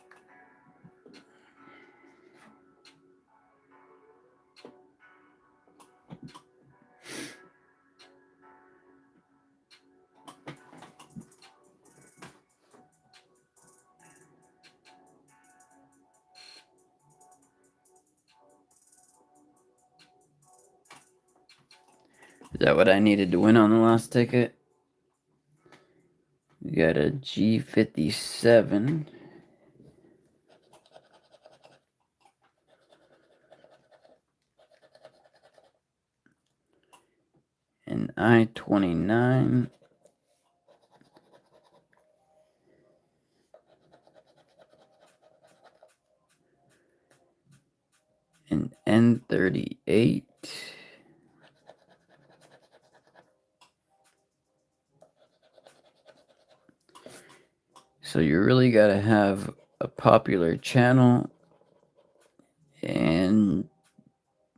Is that what I needed to win on the last ticket? We got a G57. An I-29. An N38. So you really got to have a popular channel and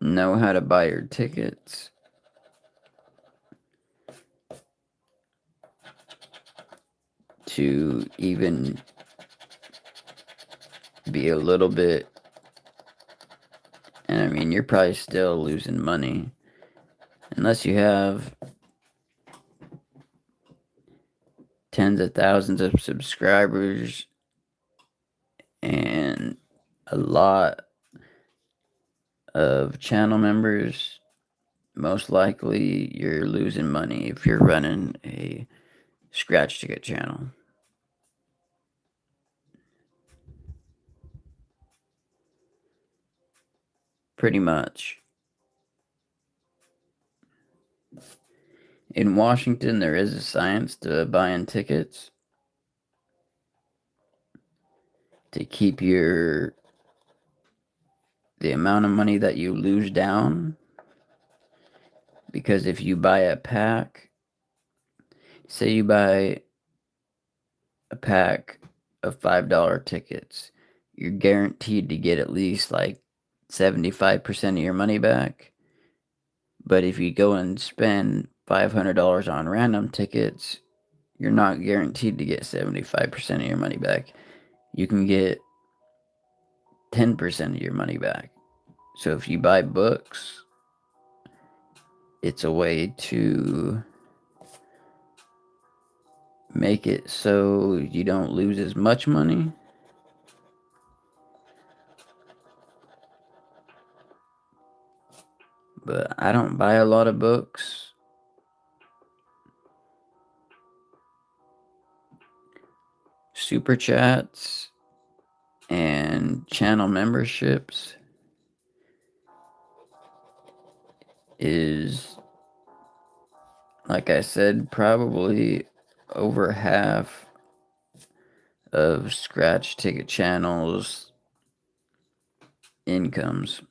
know how to buy your tickets to even be a little bit. And I mean, you're probably still losing money unless you have tens of thousands of subscribers and a lot of channel members. Most likely you're losing money if you're running a scratch ticket channel. Pretty much. In Washington, there is a science to buying tickets to keep the amount of money that you lose down. Because if you buy a pack, say you buy a pack of $5 tickets, you're guaranteed to get at least like 75% of your money back. But if you go and spend $500 on random tickets, you're not guaranteed to get 75% of your money back. You can get 10% of your money back. So if you buy books, it's a way to make it so you don't lose as much money. But I don't buy a lot of books. Super chats and channel memberships is, like I said, probably over half of scratch ticket channels' incomes.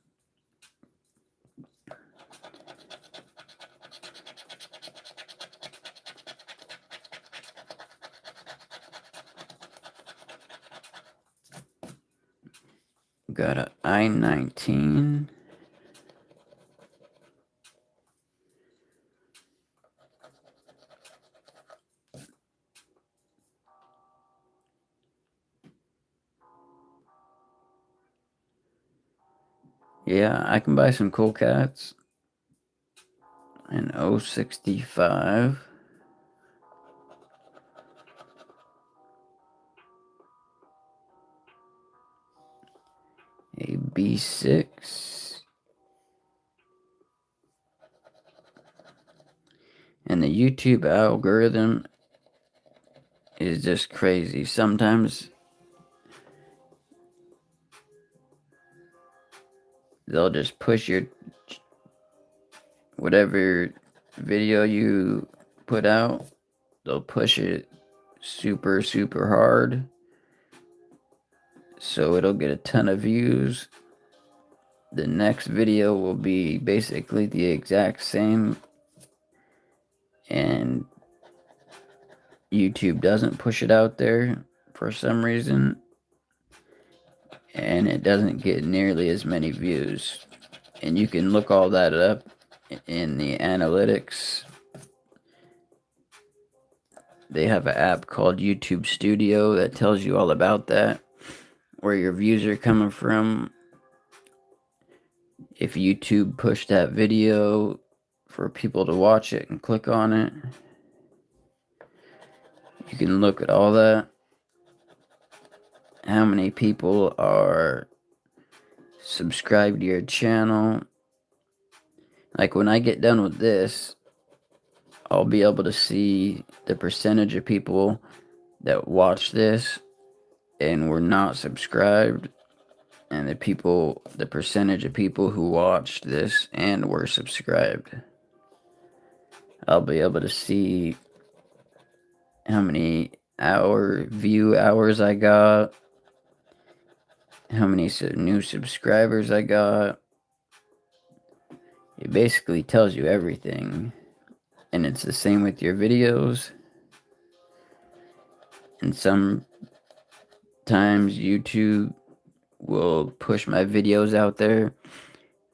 Got a I-19. Yeah, I can buy some cool cats. An 065. A B6. And the YouTube algorithm is just crazy. Sometimes they'll just push your whatever video you put out, they'll push it super, super hard. So it'll get a ton of views. The next video will be basically the exact same, and YouTube doesn't push it out there for some reason, and it doesn't get nearly as many views. And you can look all that up in the analytics. They have an app called YouTube Studio that tells you all about that, where your views are coming from. If YouTube pushed that video for people to watch it and click on it, you can look at all that. How many people are subscribed to your channel. Like when I get done with this, I'll be able to see the percentage of people that watch this and were not subscribed, and the percentage of people who watched this and were subscribed. I'll be able to see how many view hours I got, how many new subscribers I got. It basically tells you everything. And it's the same with your videos. And sometimes YouTube will push my videos out there.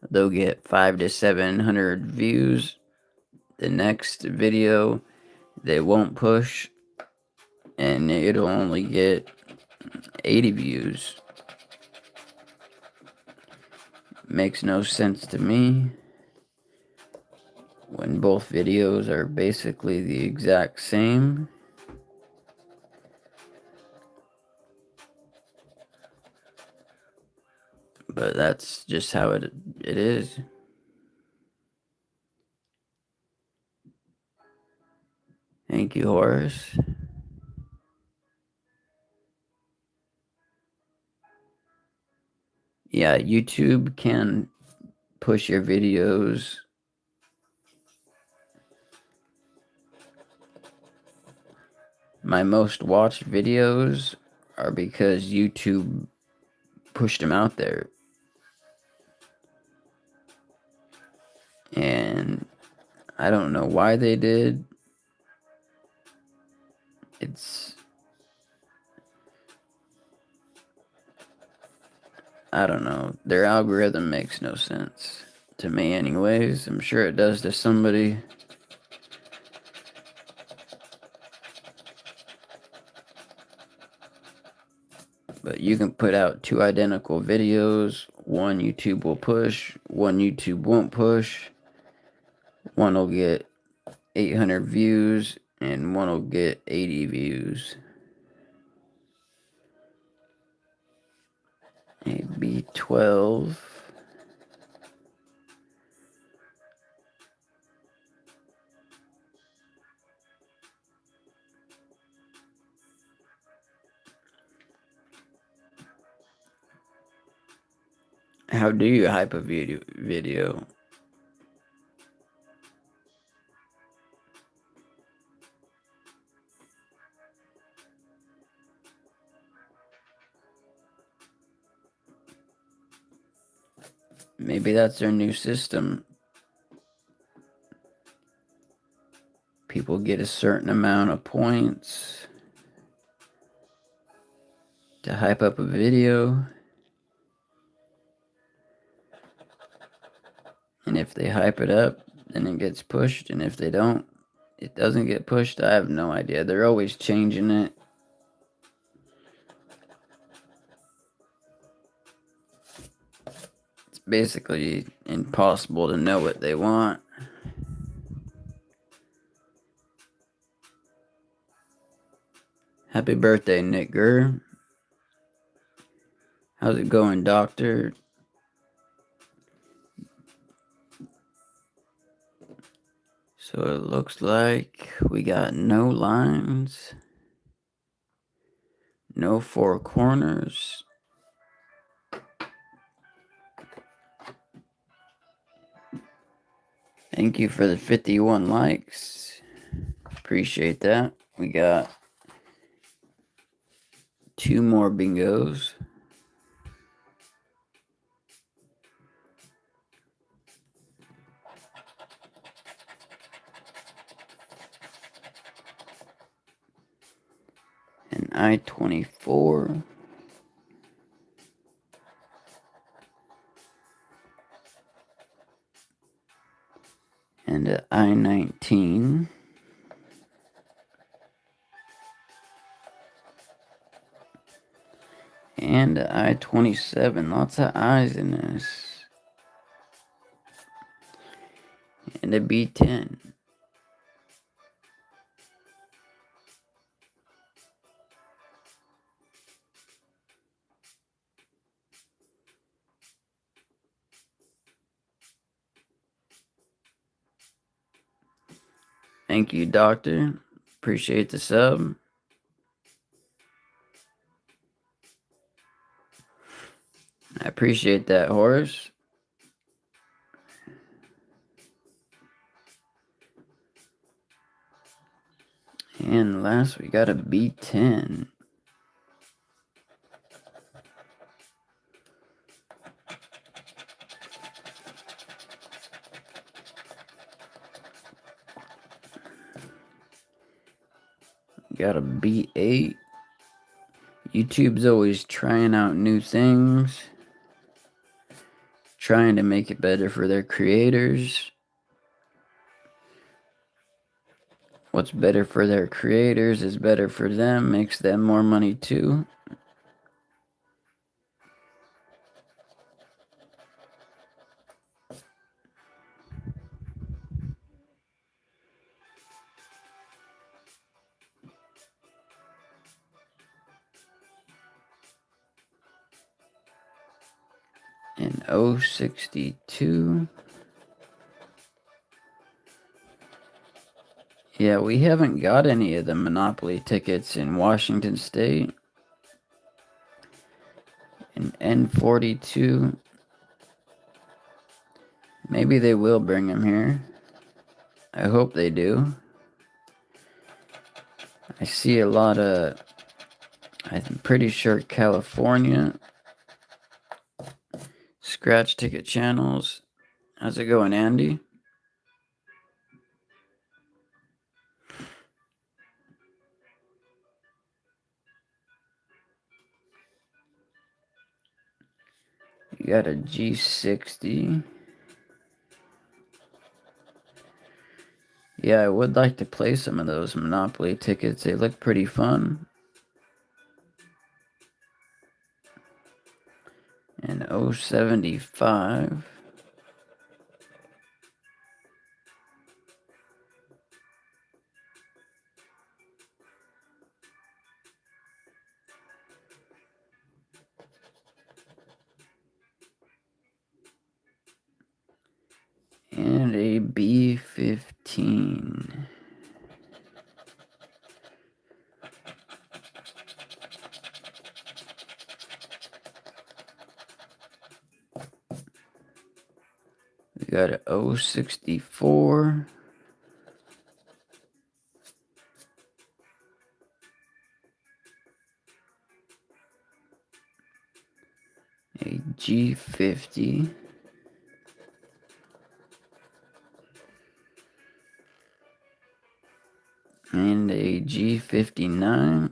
They'll get 500 to 700 views. The next video they won't push, and it'll only get 80 views. Makes no sense to me when both videos are basically the exact same. But that's just how it is. Thank you, Horace. Yeah, YouTube can push your videos. My most watched videos are because YouTube pushed them out there. And I don't know why they did. I don't know. Their algorithm makes no sense to me anyways. I'm sure it does to somebody. But you can put out two identical videos. One YouTube will push, one YouTube won't push. One will get 800 views, and one will get 80 views. A B12. How do you hype a video? Maybe that's their new system. People get a certain amount of points to hype up a video. And if they hype it up, then it gets pushed. And if they don't, it doesn't get pushed. I have no idea. They're always changing it. It's basically impossible to know what they want. Happy birthday, Nick Gurr. How's it going, doctor? So it looks like we got no lines, no four corners. Thank you for the 51 likes. Appreciate that. We got 2 more bingos. An I-24. And an I-19. And an I-27. Lots of I's in this. And a B10. Thank you, doctor. Appreciate the sub. I appreciate that, Horace. And last, we got a B10. Got a B8. YouTube's always trying out new things, trying to make it better for their creators. What's better for their creators is better for them, makes them more money too. And 062. Yeah, we haven't got any of the Monopoly tickets in Washington State. And N42. Maybe they will bring them here. I hope they do. I see a lot of, I'm pretty sure California scratch ticket channels. How's it going, Andy? You got a G60. Yeah, I would like to play some of those Monopoly tickets. They look pretty fun. And 075. And a B15. We got a 064. A G50. And a G59.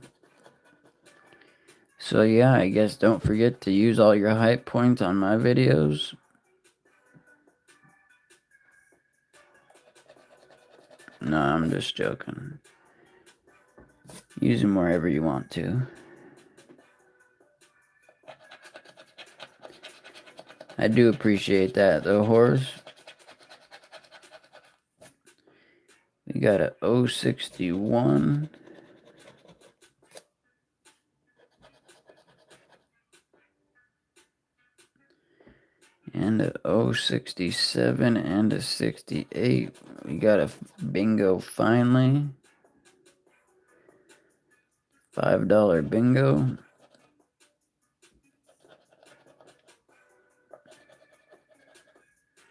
So yeah, I guess don't forget to use all your hype points on my videos. No, I'm just joking. Use them wherever you want to. I do appreciate that though, horse. We got a 061. And a 067 and a 68. We got a bingo finally. $5 bingo.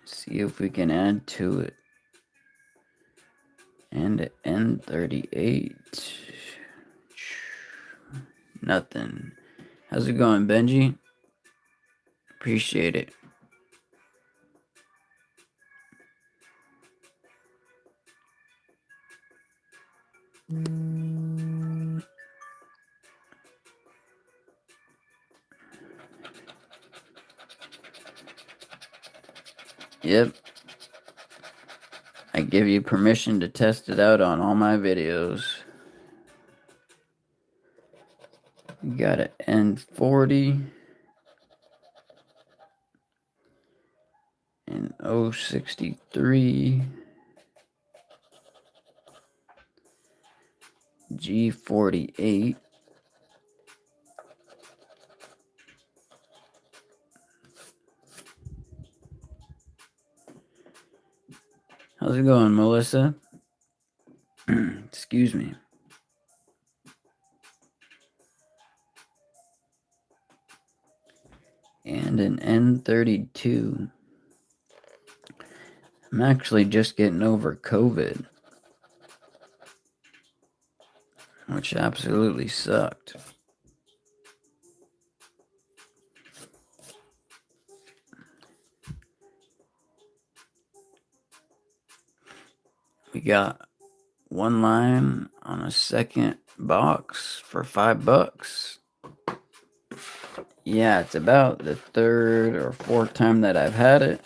See if we can add to it. And an N38. Nothing. How's it going, Benji? Appreciate it. Yep. I give you permission to test it out on all my videos. We got an N40 and 063 G48. How's it going, Melissa? Excuse me. And an N32. I'm actually just getting over COVID, which absolutely sucked. We got one line on a second box for $5. Yeah, it's about the third or fourth time that I've had it.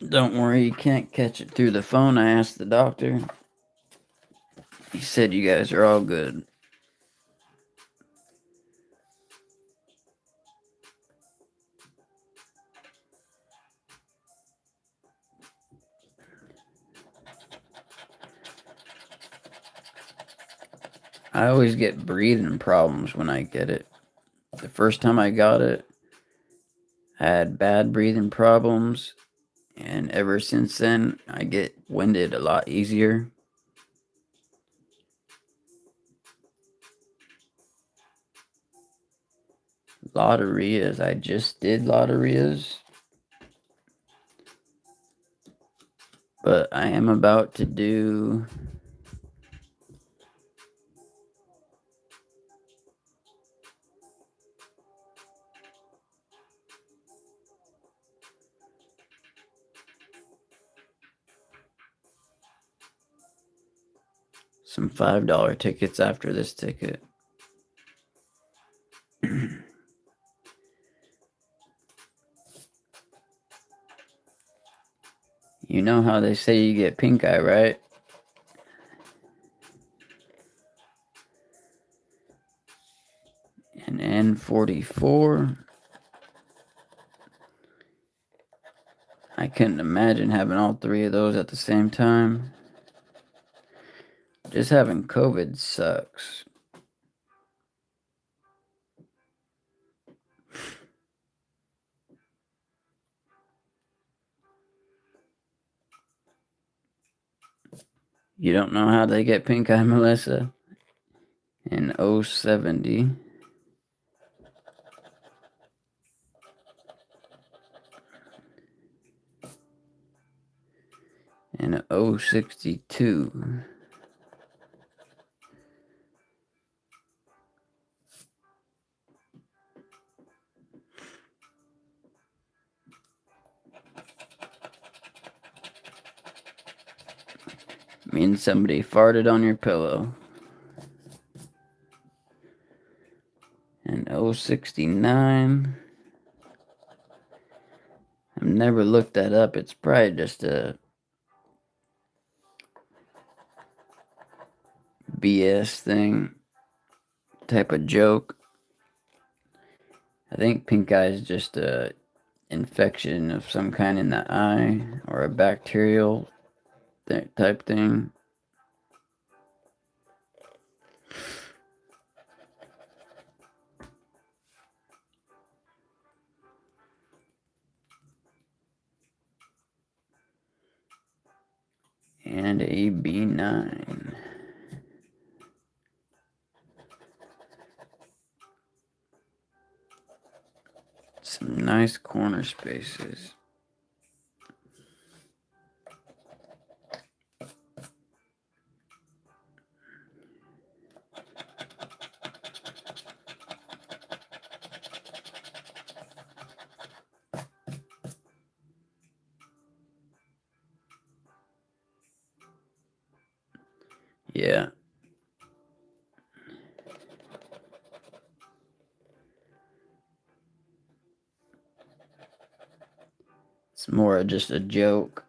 Don't worry, you can't catch it through the phone. I asked the doctor. He said you guys are all good. I always get breathing problems when I get it. The first time I got it, I had bad breathing problems, and ever since then, I get winded a lot easier. Loterias. I just did Loterias. But I am about to do some $5 tickets after this ticket. You know how they say you get pink eye, right? An N44. I couldn't imagine having all three of those at the same time. Just having COVID sucks. You don't know how they get pink eye, Melissa? An 070. And an 062. Means somebody farted on your pillow. And 069. I've never looked that up. It's probably just a BS thing type of joke. I think pink eye is just a infection of some kind in the eye or a bacterial type thing. And a B9. Some nice corner spaces. Yeah. It's more of just a joke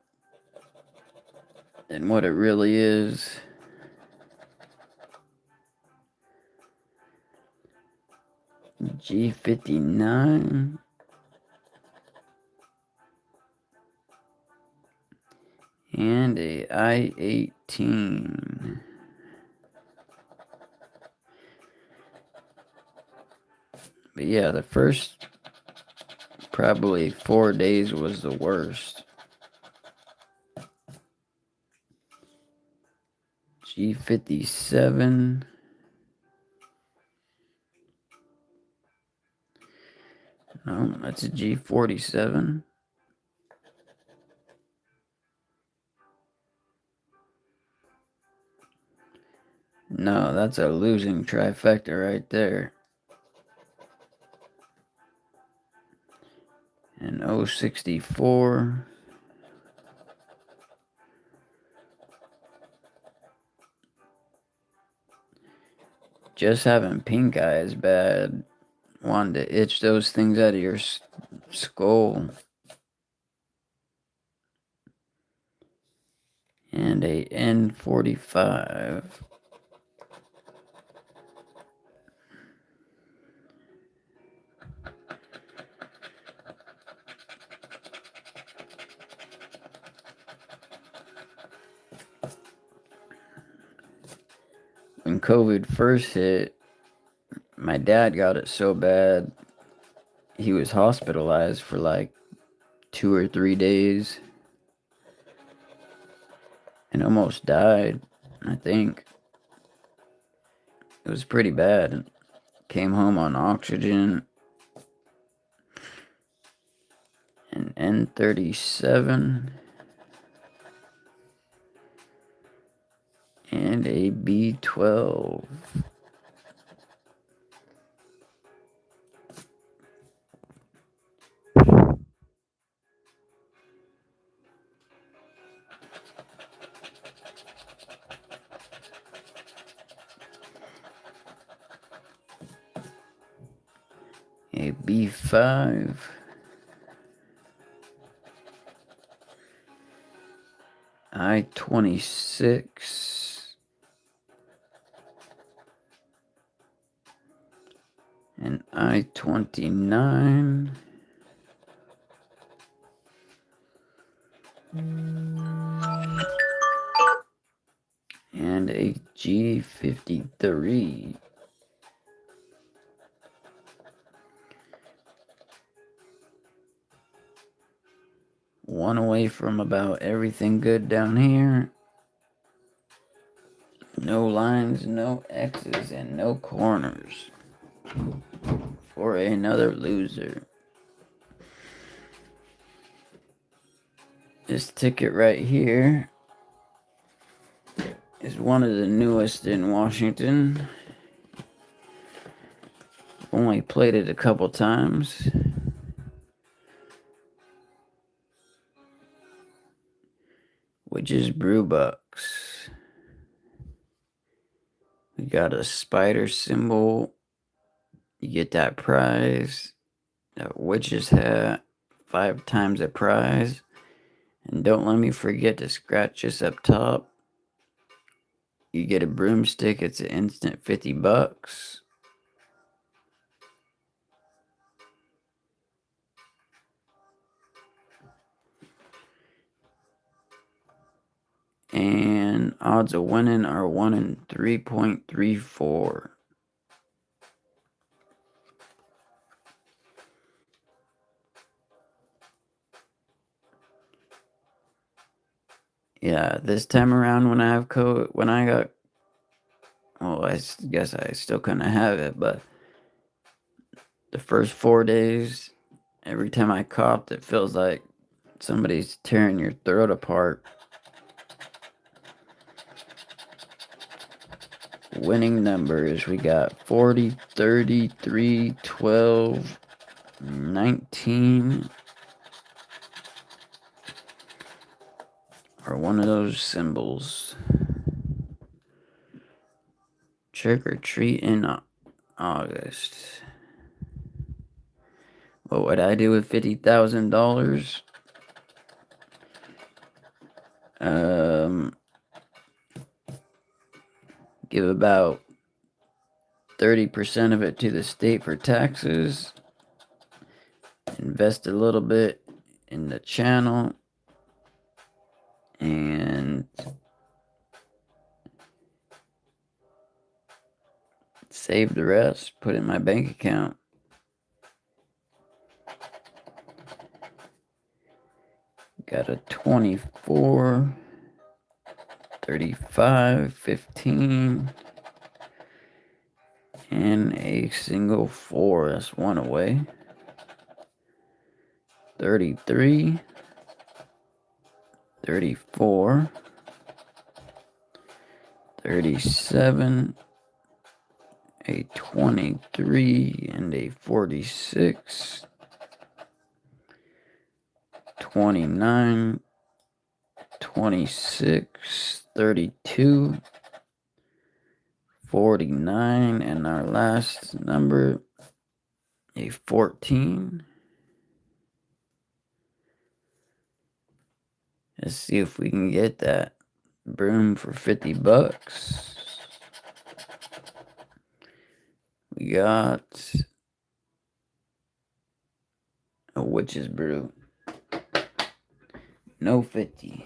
than what it really is. G59. And a I-18. But yeah, the first probably 4 days was the worst. G57. No, that's a G47. No, that's a losing trifecta right there. And 064. Just having pink eye is bad. Wanting to itch those things out of your skull. And a N45. When COVID first hit, my dad got it so bad, he was hospitalized for like 2 or 3 days and almost died, I think. It was pretty bad. Came home on oxygen. An N37 and a B12. A B5. I-26 and I-29 and a G53. One away from about everything good down here. No lines, no X's, and no corners for another loser. This ticket right here is one of the newest in Washington. Only played it a couple times. Which is Brew Bucks. We got a spider symbol. You get that prize. That witch's hat. 5 times the prize. And don't let me forget to scratch this up top. You get a broomstick. It's an instant $50. And odds of winning are 1 in 3.34. Yeah, this time around when I got, well, I guess I still couldn't have it, but the first 4 days, every time I coughed, it feels like somebody's tearing your throat apart. Winning numbers, we got 40, 33, 12, 19, or one of those symbols. Trick or treat in August. What would I do with $50,000? Give about 30% of it to the state for taxes. Invest a little bit in the channel. And save the rest. Put it in my bank account. Got a 24, 35, 15, and a single 4. That's one away. 33, 34, 37, a 23, and a 46, 29, 26, 32, 49, and our last number, a 14. Let's see if we can get that broom for $50. We got a witch's brew. No 50.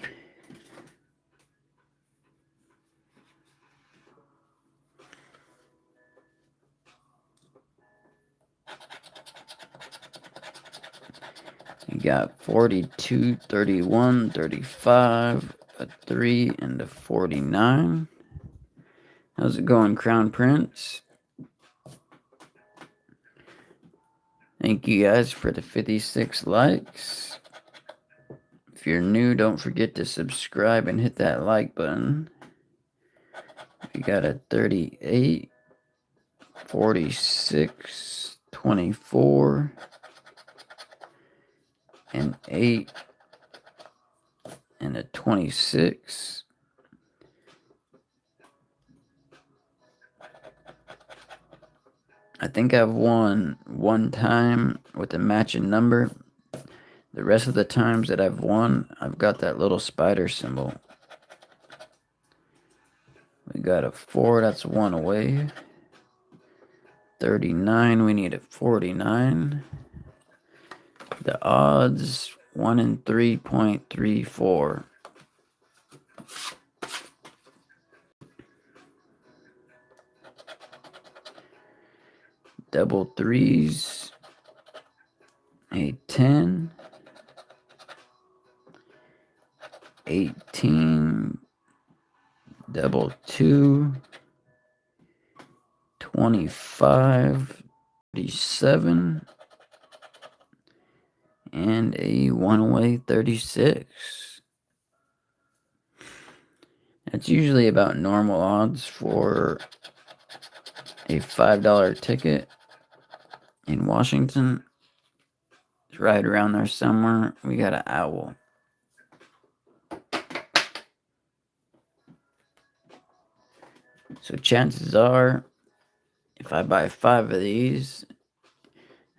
We got 42, 31, 35, a 3, and a 49. How's it going, Crown Prince? Thank you guys for the 56 likes. If you're new, don't forget to subscribe and hit that like button. We got a 38, 46, 24, an 8, and a 26. I think I've won one time with a matching number. The rest of the times that I've won, I've got that little spider symbol. We got a 4, that's one away. 39, we need a 49. The odds, 1 in 3.34. Double threes, a 10, 18, double 2, 25, 37, and a one-way 36. That's usually about normal odds for a $5 ticket in Washington. It's right around there somewhere. We got an owl. So chances are, if I buy 5 of these,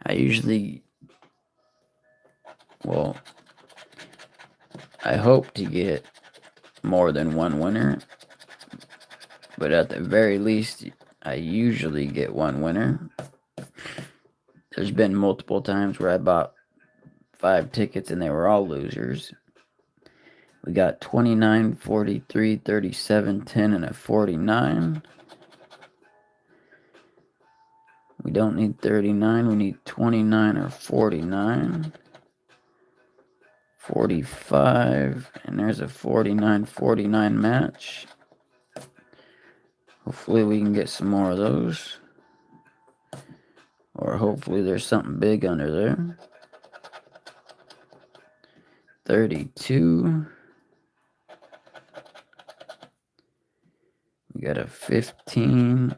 I usually, well, I hope to get more than one winner, but at the very least, I usually get one winner. There's been multiple times where I bought 5 tickets and they were all losers. We got 29, 43, 37, 10, and a 49. We don't need 39. We need 29 or 49. 45. And there's a 49-49 match. Hopefully we can get some more of those. Or hopefully there's something big under there. 32. We got a 15.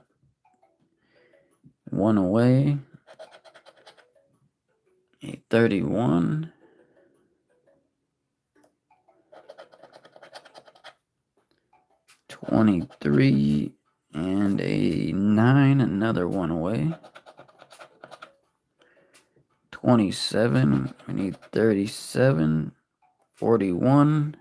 One away. A 31. 23. And a 9. Another one away. 27. We need 37. 41.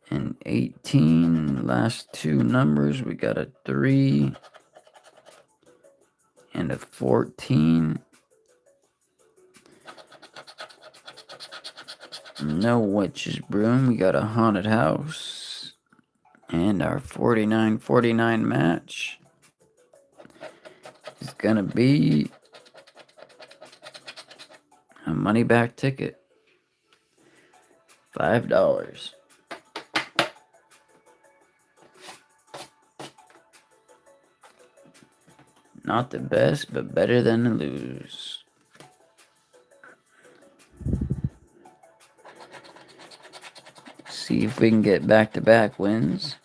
And 18. Last two numbers. We got a 3. And a 14. No witch's broom. We got a haunted house. And our 49-49 match is going to be a money back ticket. $5. Not the best, but better than to lose. See if we can get back-to-back wins.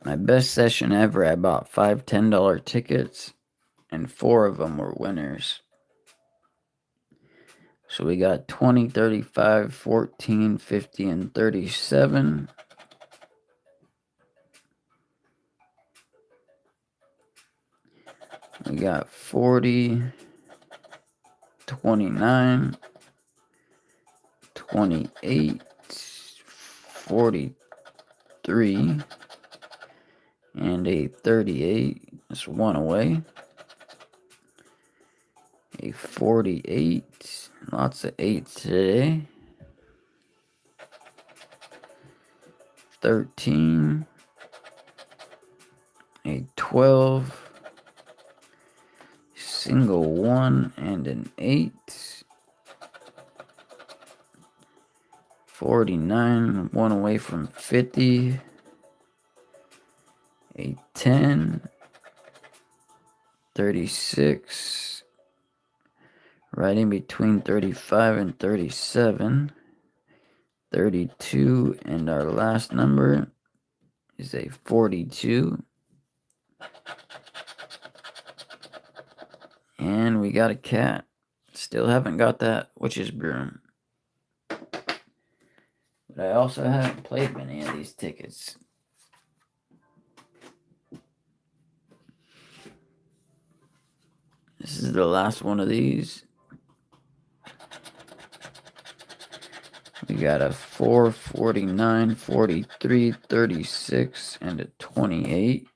My best session ever, I bought 5 $10 tickets, and 4 of them were winners. So we got 20, 35, 14, 50, and 37. We got 40, 29, 28, 43, and a 38. That's one away. A 48. Lots of 8s today. 13. A 12. Single 1 and an 8. 49. One away from 50. A 10. 36. Right in between 35 and 37. 32. And our last number is a 42. And we got a cat. Still haven't got that witch's broom. But I also haven't played many of these tickets. This is the last one of these. We got a 4, 49, 43, 36, and a 28.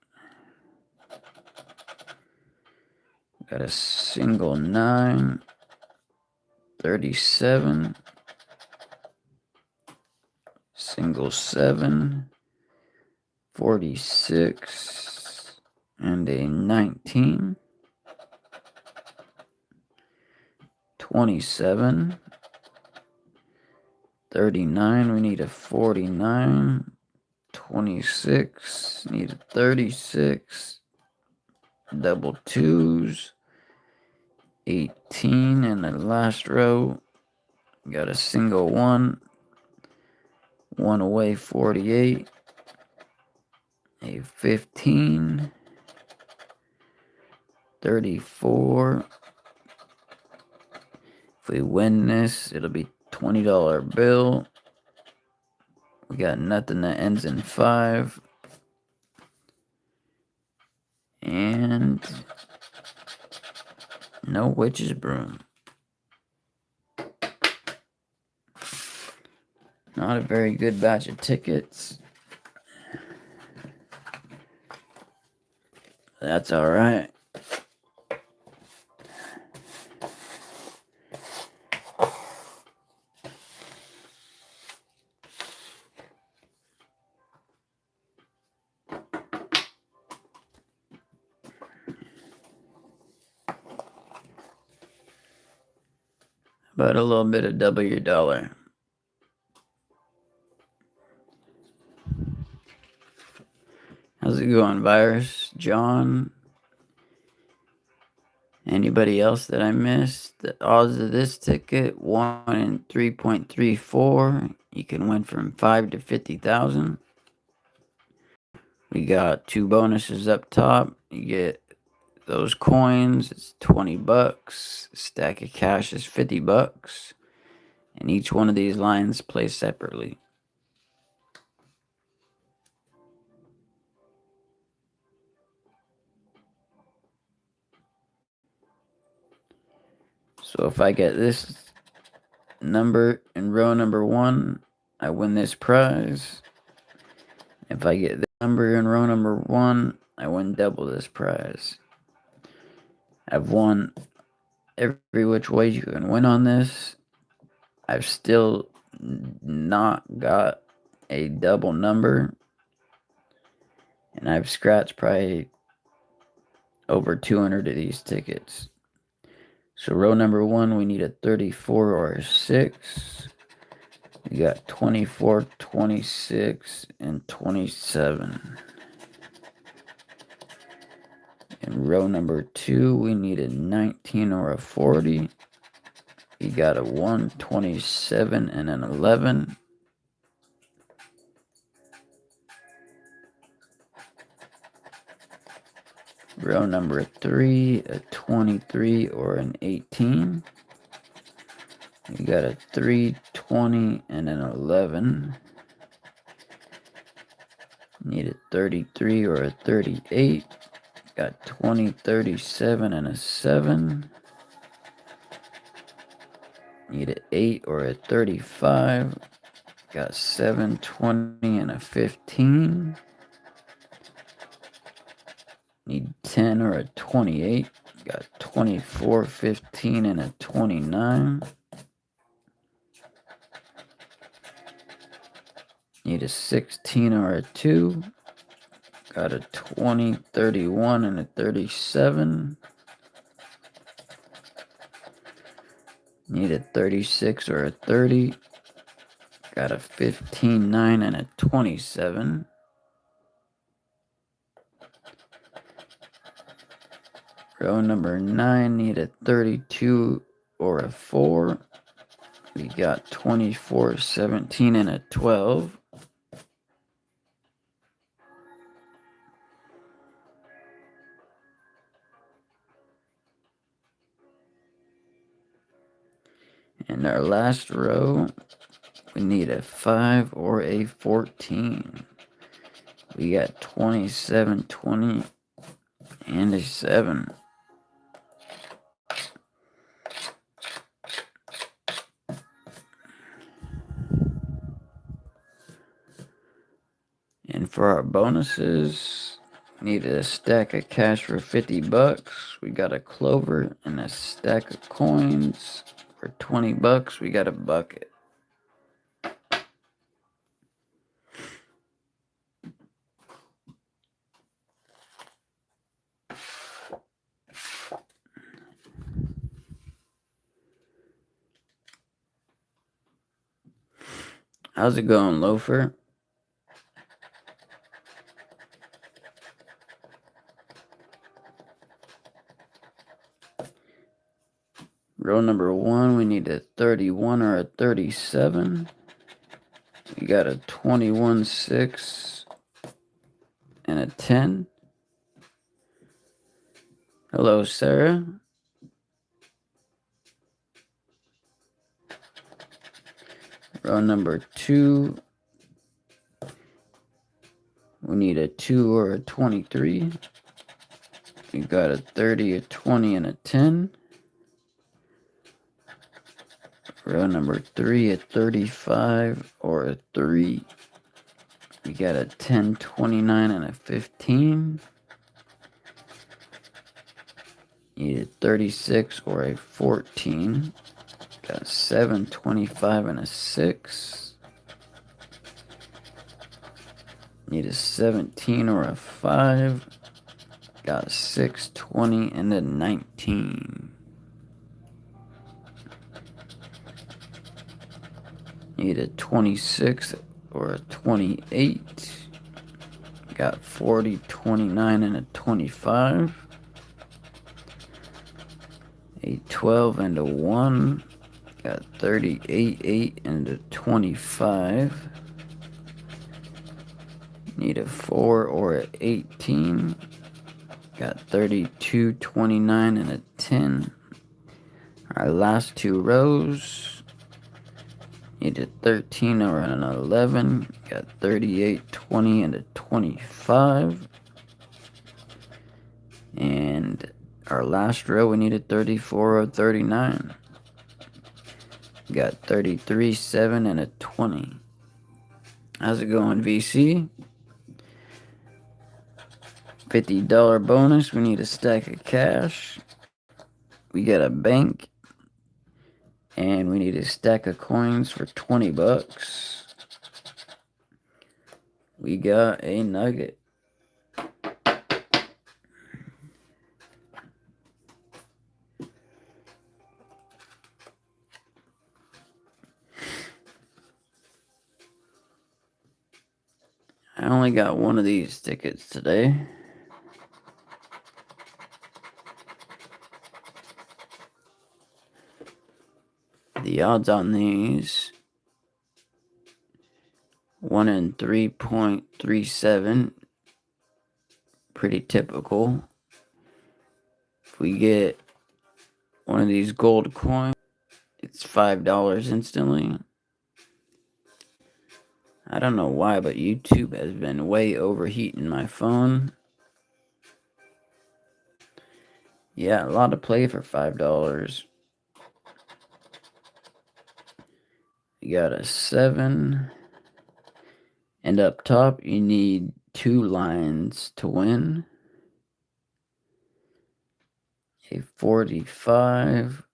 Got a single 9, 37, single 7, 46, and a 19, 27, 39, we need a 49, 26, need a 36, double 2s, 18 in the last row, got a single 1, one away 48, a 15, 34. If we win this, it'll be $20 bill. We got nothing that ends in 5. And no witch's broom. Not a very good batch of tickets. That's all right. But a little bit of double your dollar. How's it going, Virus? John? Anybody else that I missed? The odds of this ticket 1 in 3.34. You can win from 5 to 50,000. We got 2 bonuses up top. You get those coins. It's $20. Stack of cash is $50. And each one of these lines plays separately. So if I get this number in row number 1, I win this prize. If I get the number in row number 1, I win double this prize. I've won every which way you can win on this. I've still not got a double number. And I've scratched probably over 200 of these tickets. So row number 1, we need a 34 or a 6. We got 24, 26, and 27. In row number 2, we need a 19 or a 40. We got a 1, 27, and an 11. Row number 3, a 23 or an 18. We got a 3, 20, and an 11. Need a 33 or a 38. Got 20, 37, and a 7. Need an 8 or a 35. Got 7, 20, and a 15. Need 10 or a 28. Got 24, 15, and a 29. Need a 16 or a 2. Got a 20, 31, and a 37. Need a 36 or a 30. Got a 15, 9, and a 27. Row number 9, need a 32 or a 4. We got 24, 17, and a 12. In our last row, we need a 5 or a 14. We got 27, 20, and a 7. And for our bonuses, need a stack of cash for $50. We got a clover and a stack of coins. For $20, we got a bucket. How's it going, Loafer? Row number 1, we need a 31 or a 37. We got a 21, 6, and a 10. Hello, Sarah. Row number 2, we need a 2 or a 23. We got a 30, a 20, and a 10. Row number 3, a 35 or a 3. We got a 10, 29, and a 15. Need a 36 or a 14. Got a 7, 25, and a 6. Need a 17 or a 5. Got a 6, 20, and a 19. Need a 26 or a 28. Got 40, 29, and a 25. A 12 and a 1. Got 38, 8, and a 25. Need a 4 or a 18. Got 32, 29, and a 10. Our last two rows. Need a 13 or an 11. Got 38, 20, and a 25. And our last row, we need a 34 or 39. Got 33, 7, and a 20. How's it going, VC? $50 bonus. We need a stack of cash. We got a bank. And we need a stack of coins for 20 bucks. We got a nugget. I only got one of these tickets today. The odds on these, 1 in 3.37, pretty typical. If we get one of these gold coins, it's $5 instantly. I don't know why, but YouTube has been way overheating my phone. Yeah, a lot of play for $5. You got a 7. And up top, you need 2 lines to win. A 45.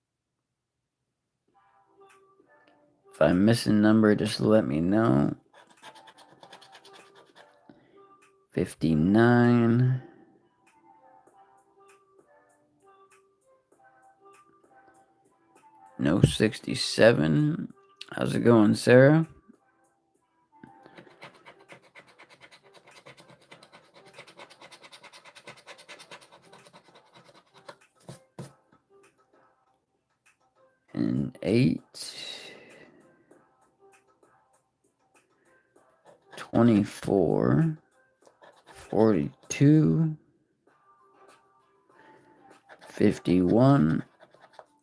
If I'm missing a number, just let me know. 59. No 67. How's it going, Sarah? And 8. 24. 42. 51.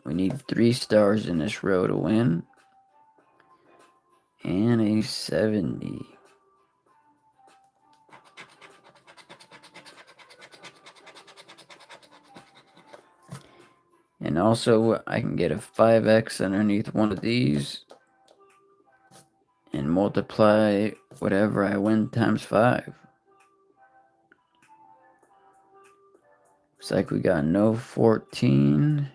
We need 3 stars in this row to win. And a 70. And also, I can get a 5x underneath one of these and multiply whatever I win times 5. Looks like we got no 14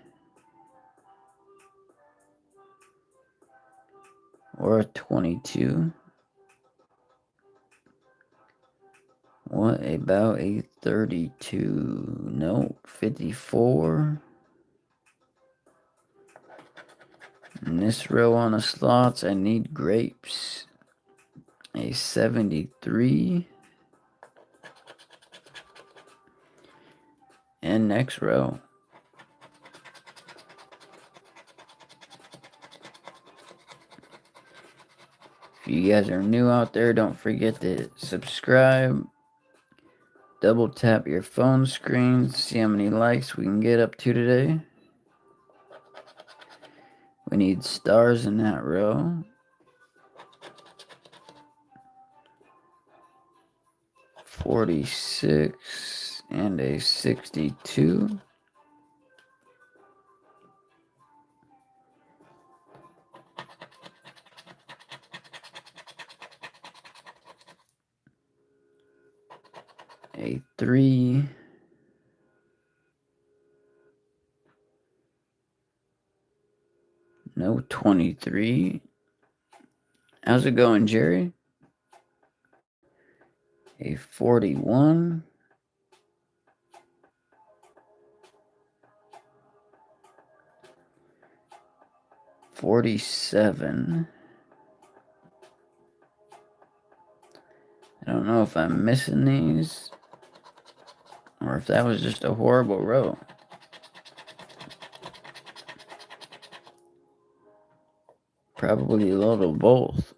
or a 22. What about a 32? No, 54. In this row on the slots, I need grapes. A 73. And next row. If you guys are new out there, don't forget to subscribe. Double tap your phone screen, see how many likes we can get up to today. We need stars in that row. 46 and a 62. A 3. No 23. How's it going, Jerry? A 41. $47. I don't know if I'm missing these or if that was just a horrible row. Probably a little both.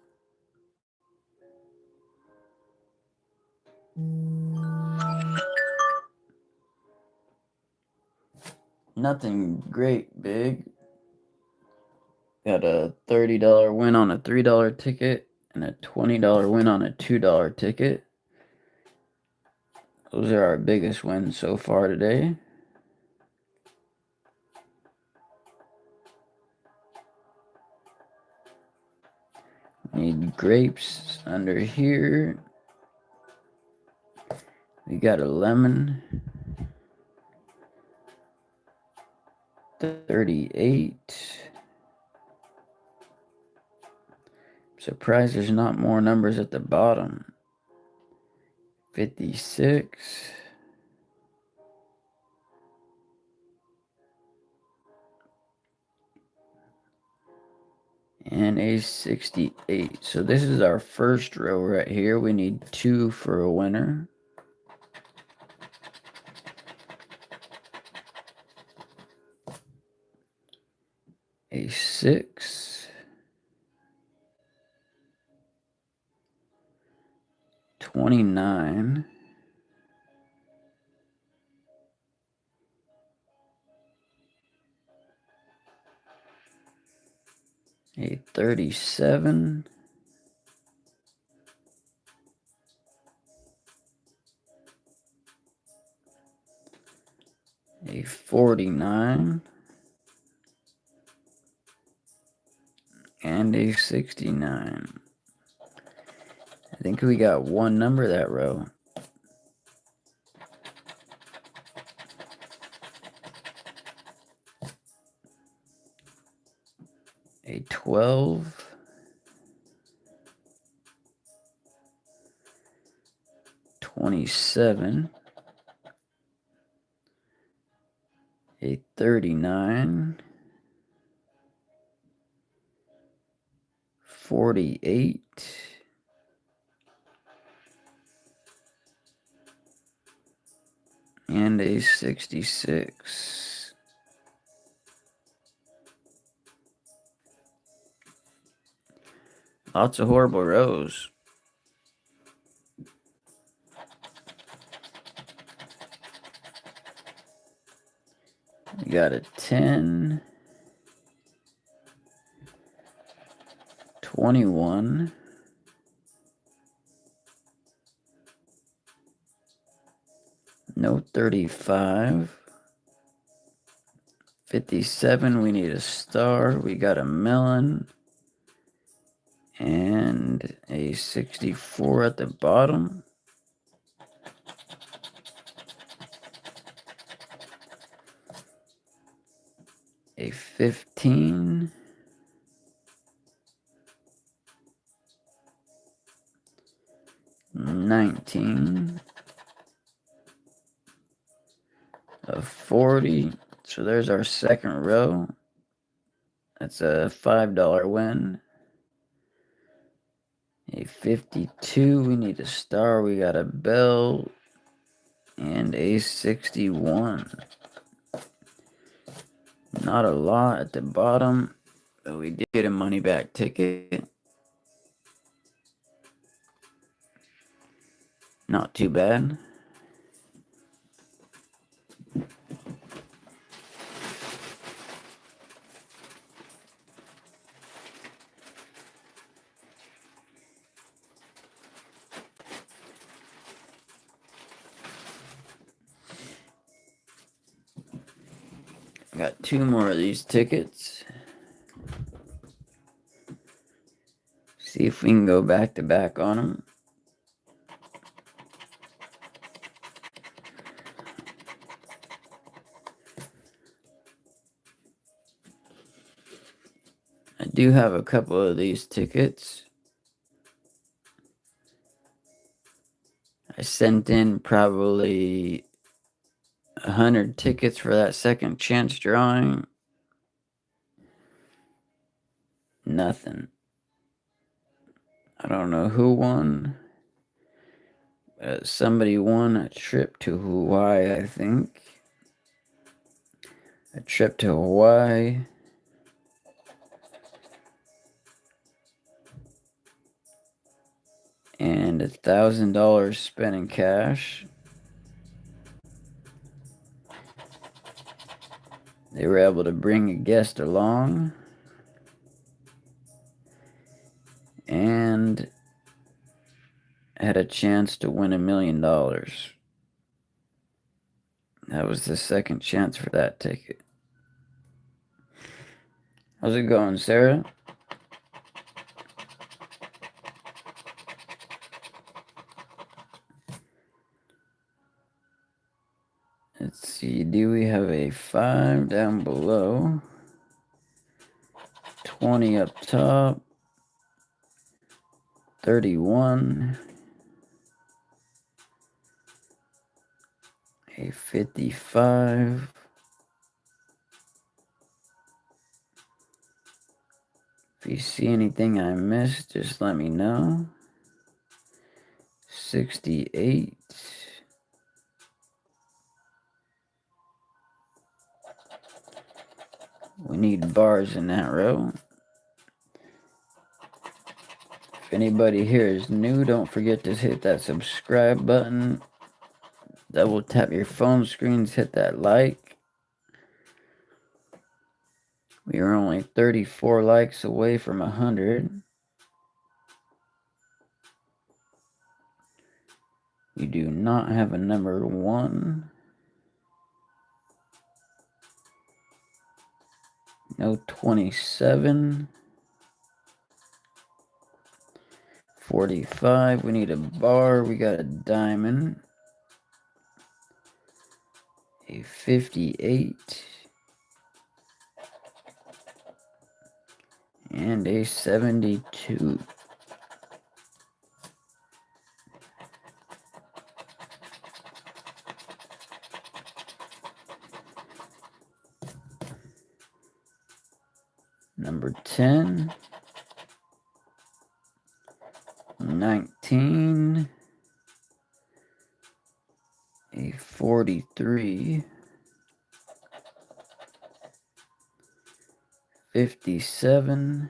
Nothing great big. Got a $30 win on a $3 ticket and a $20 win on a $2 ticket. Those are our biggest wins so far today. Need grapes under here. We got a lemon. 38. Surprised there's not more numbers at the bottom. 56. And a 68. So this is our first row right here. We need 2 for a winner. A 6. 29. A 37. A 49. And a 69. I think we got one number that row. A 12. 27. A 39. 48. And a 66. Lots of horrible rows. We got a 10. 21. No 35. 57, we need a star. We got a melon. And a 64 at the bottom. A 15. $19. A 40. So there's our second row. That's a $5 win. A 52. We need a star. We got a bell. And a 61. Not a lot at the bottom, but we did get a money back ticket. Not too bad. Got 2 more of these tickets. See if we can go back to back on them. do have a couple of these tickets. I sent in probably 100 tickets for that second chance drawing. Nothing. I don't know who won. Somebody won a trip to Hawaii, I think. A trip to Hawaii. And $1,000 spent in cash. They were able to bring a guest along. And had a chance to win $1 million. That was the second chance for that ticket. How's it going, Sarah? Let's see, do we have a 5 down below? 20 up top. 31. A 55. If you see anything I missed, just let me know. 68. We need bars in that row. If anybody here is new, don't forget to hit that subscribe button. Double tap your phone screens, hit that like. We are only 34 likes away from 100. We do not have a number 1. No 27. 45. We need a bar. We got a diamond. A 58. And a 72. Number 10. 19. A 43. 57.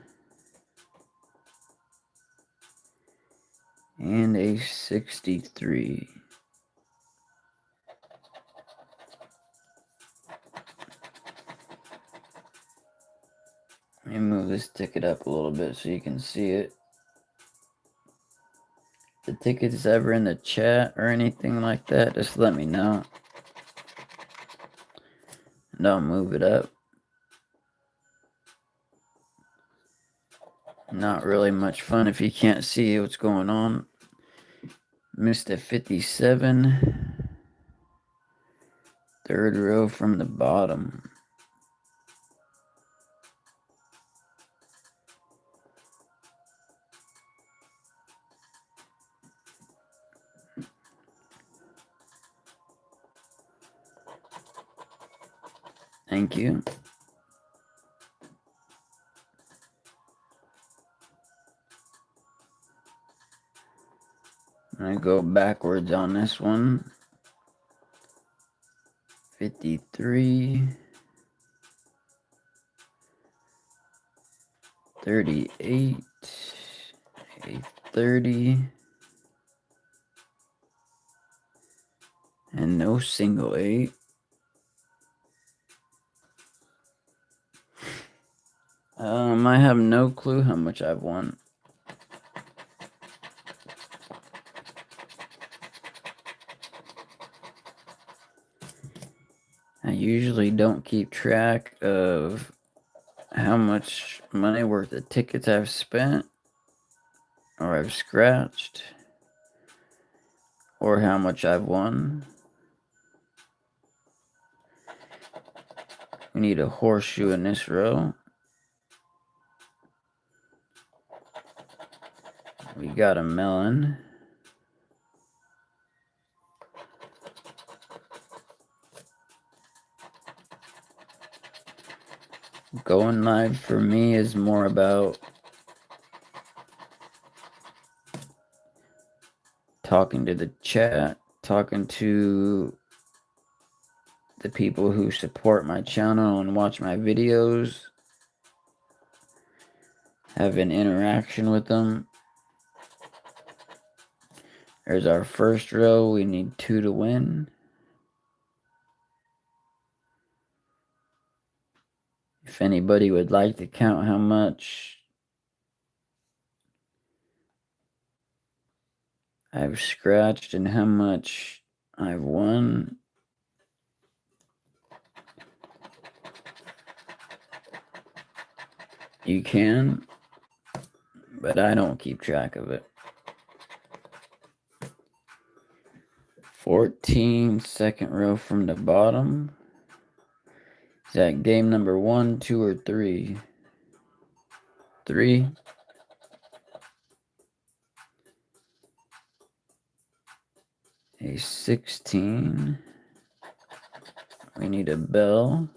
And a 63. Let me move this ticket up a little bit so you can see it. If the ticket's ever in the chat or anything like that, just let me know. And I'll move it up. Not really much fun if you can't see what's going on. Missed a 57. Third row from the bottom. Thank you. I'm going to go backwards on this one. 53. 38. A 30. And no single 8. I have no clue how much I've won. I usually don't keep track of how much money worth of tickets I've spent or I've scratched or how much I've won. We need a horseshoe in this row. got a melon. Going live for me is more about talking to the chat, talking to the people who support my channel and watch my videos, have an interaction with them. There's our first row. We need 2 to win. If anybody would like to count how much I've scratched and how much I've won, you can, but I don't keep track of it. 14, second row from the bottom. Is that game number 1, 2, or 3? 3. A 16. We need a bell.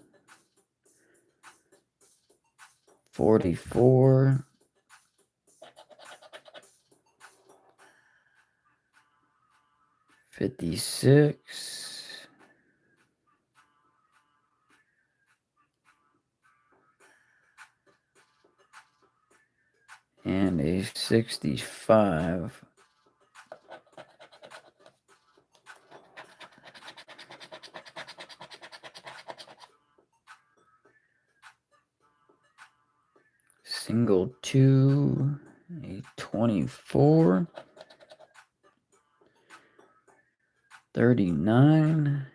44. 56. And a 65. Single 2. A 24. 39.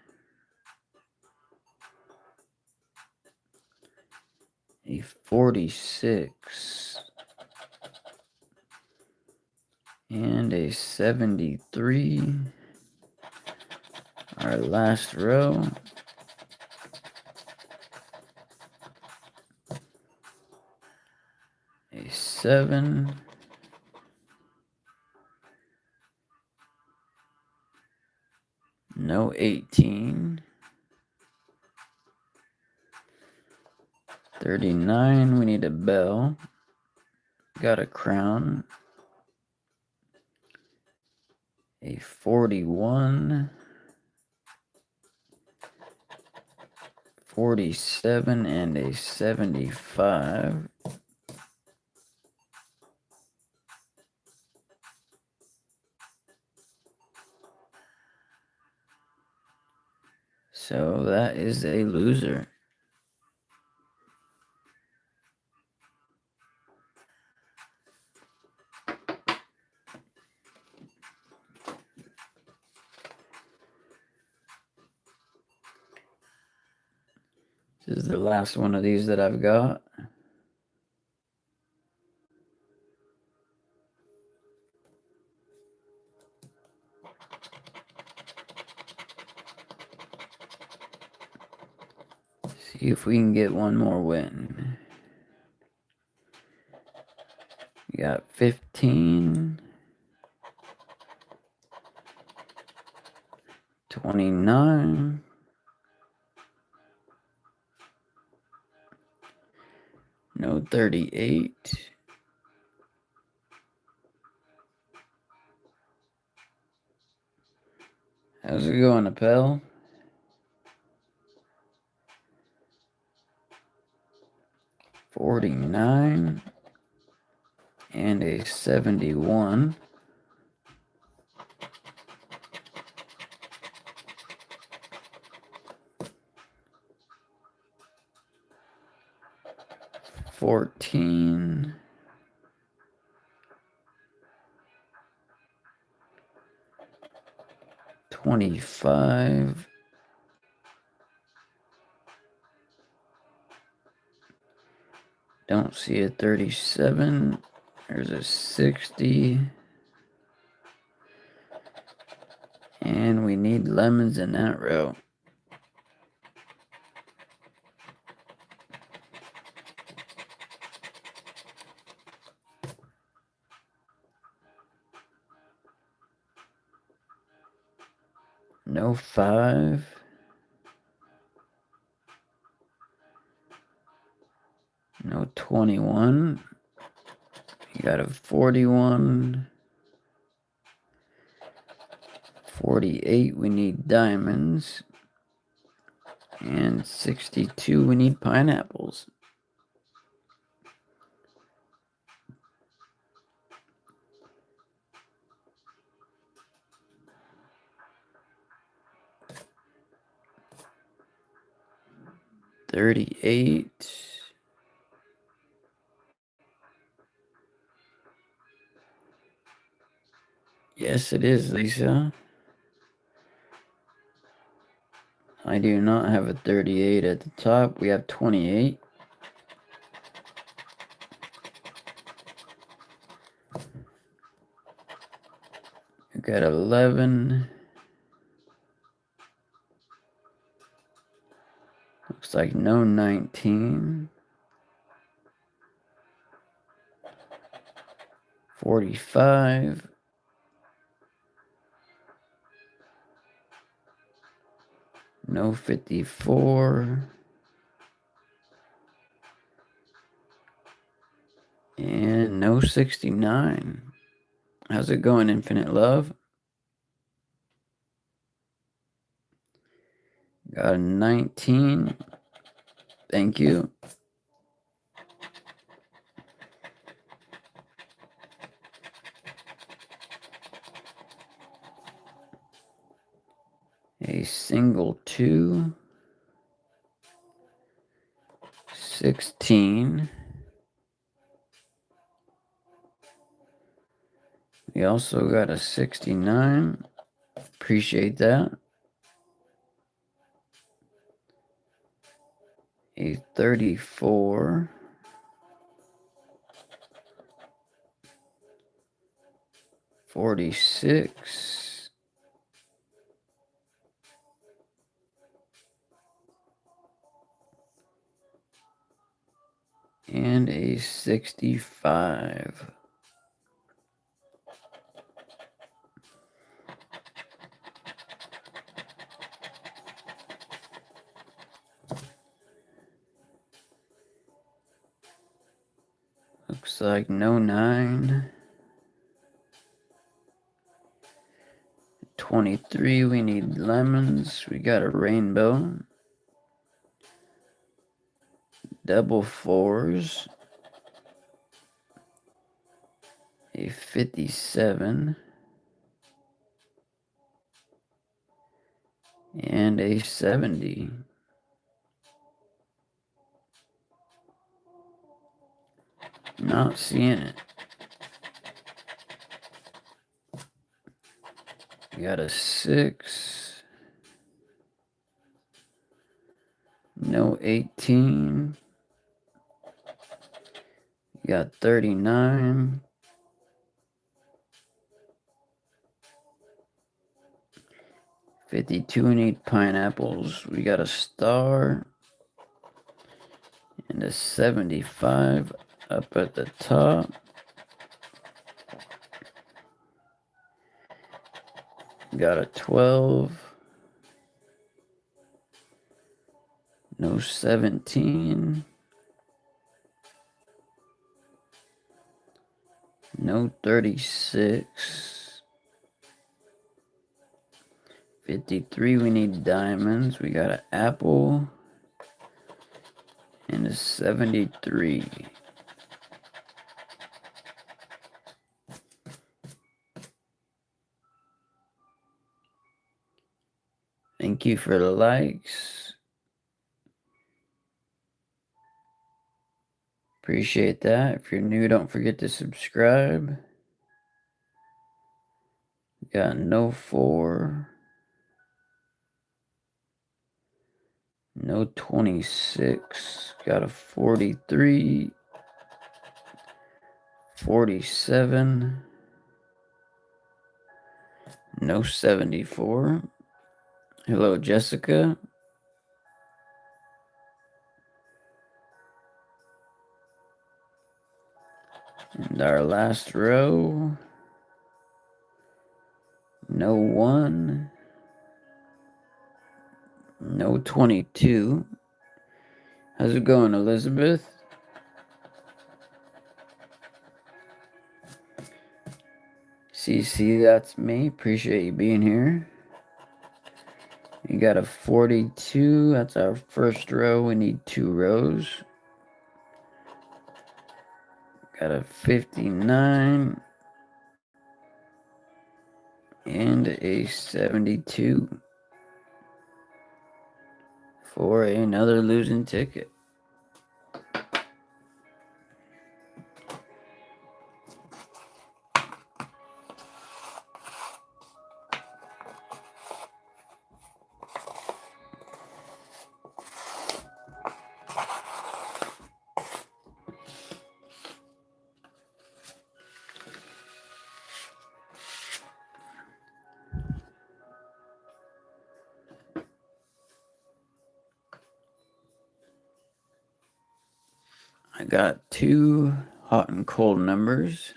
A 46. And a 73. Our last row. A 7. No 18. 39. We need a bell. Got a crown. A 41. 47 and a 75. So that is a loser. This is the last one of these that I've got. See if we can get one more win. We got 15. 29. No 38. How's it going, Appel? 49 and a 71. $14. 25. Don't see a 37. There's a 60. And we need lemons in that row. No 5. No 21. You got a 41. 48, we need diamonds. And 62, we need pineapples. $38. Yes, it is, Lisa. I do not have a 38 at the top. We have 28. We got 11. Looks like no 19. 45. No 54. And no 69. How's it going, Infinite Love? Got a 19. Thank you. A single 2. 16. We also got a 69. Appreciate that. A 34. 46. And a 65. Looks like no 9. 23, we need lemons. We got a rainbow. Double 4s. A 57. And a 70. Not seeing it. We got a 6. No 18. We got 39. 52, we need pineapples. We got a star. And a 75 up at the top. Got a 12. No 17. No 36. 53, we need diamonds. We got an apple. And a 73. Thank you for the likes. Appreciate that. If you're new, don't forget to subscribe. Got no 4. No 26. Got a 43. 47. No 74. Hello, Jessica. And our last row. No 1. No 22. How's it going, Elizabeth? CC, that's me. Appreciate you being here. You got a 42. That's our first row. We need 2 rows. Got a 59. And a 72. For another losing ticket. I got 2 hot and cold numbers.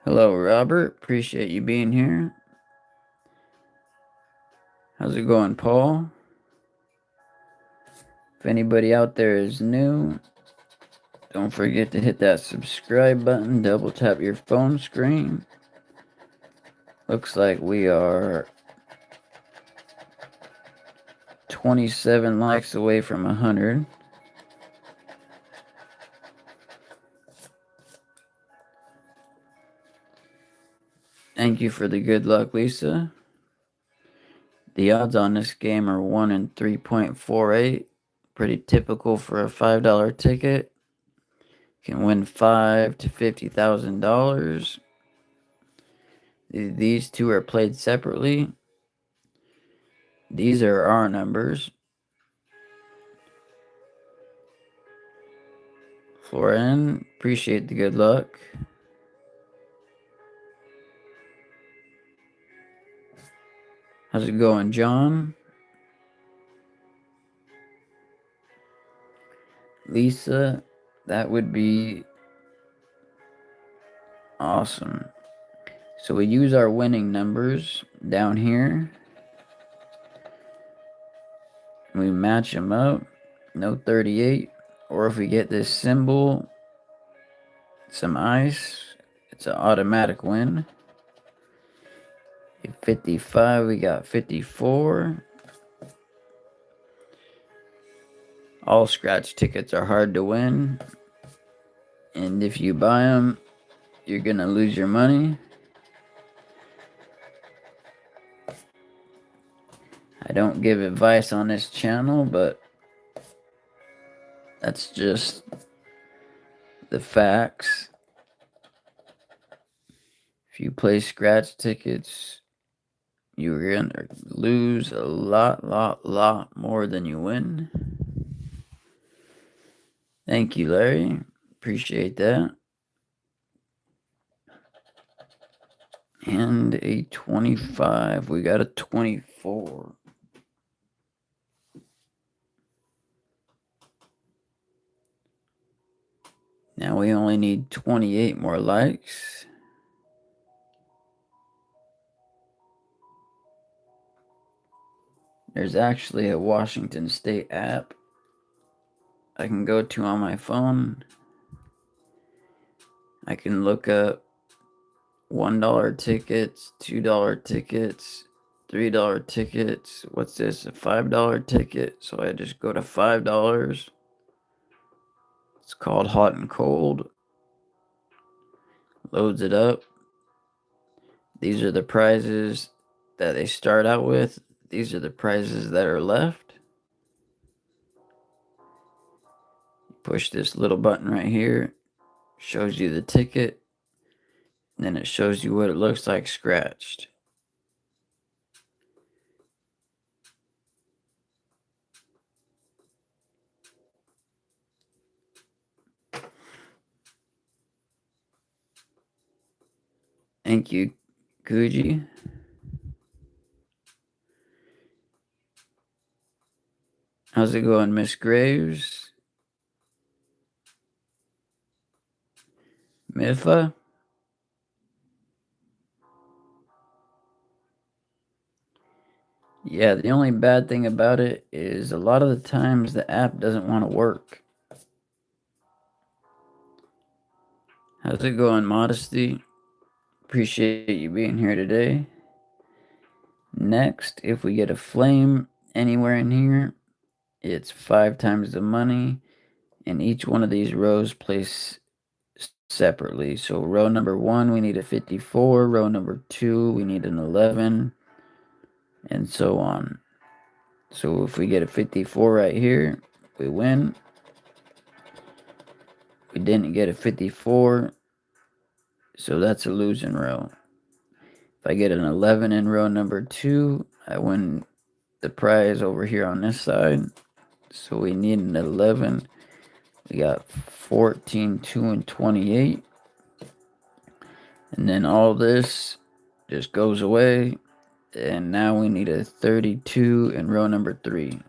Hello, Robert. Appreciate you being here. How's it going, Paul? If anybody out there is new, don't forget to hit that subscribe button. Double tap your phone screen. Looks like we are 27 likes away from 100. Thank you for the good luck, Lisa. The odds on this game are 1 in 3.48. Pretty typical for a $5 ticket. You can win $5,000 to $50,000. These two are played separately. These are our numbers. Florin, appreciate the good luck. How's it going, John? Lisa, that would be awesome. So we use our winning numbers down here. We match them up. No 38. Or if we get this symbol, some ice, it's an automatic win. At 55, we got 54. All scratch tickets are hard to win. And if you buy them, you're going to lose your money. I don't give advice on this channel, but that's just the facts. If you play scratch tickets, you're going to lose a lot more than you win. Thank you, Larry. Appreciate that. And a 25. We got a 24. Now we only need 28 more likes. There's actually a Washington State app I can go to on my phone. I can look up $1 tickets, $2 tickets, $3 tickets. What's this? A $5 ticket. So I just go to $5. It's called Hot and Cold. Loads it up. These are the prizes that they start out with. These are the prizes that are left. Push this little button right here. Shows you the ticket. And then it shows you what it looks like scratched. Thank you, Gucci. How's it going, Miss Graves? Mifa? Yeah, the only bad thing about it is a lot of the times the app doesn't want to work. How's it going, Modesty? Appreciate you being here today. Next, if we get a flame anywhere in here, it's 5 times the money, and each one of these rows place separately. So row number 1, we need a 54. Row number 2, we need an 11, and so on. So if we get a 54 right here, we win. We didn't get a 54, so that's a losing row. If I get an 11 in row number 2, I win the prize over here on this side. So we need an 11. We got 14, 2, and 28. And then all this just goes away. And now we need a 32 in row number 3.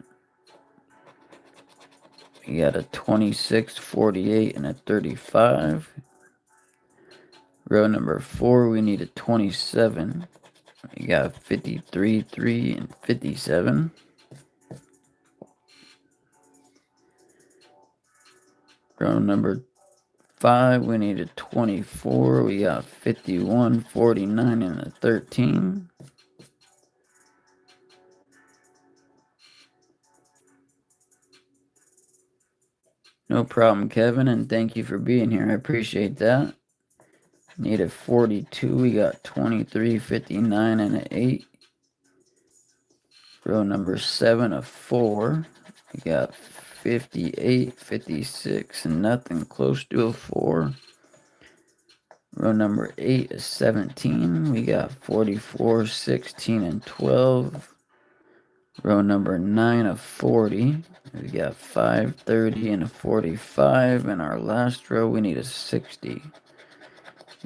We got a 26, 48, and a 35. Row number 4, we need a 27. We got 53, 3, and 57. Row number 5, we need a 24. We got 51, 49, and a 13. No problem, Kevin, and thank you for being here. I appreciate that. Need a 42. We got 23, 59, and an 8. Row number 7, a 4. We got 58, 56, and nothing close to a 4. Row number 8 is 17. We got 44, 16, and 12. Row number 9 of 40. We got 5, 30, and a 45. And our last row, we need a 60.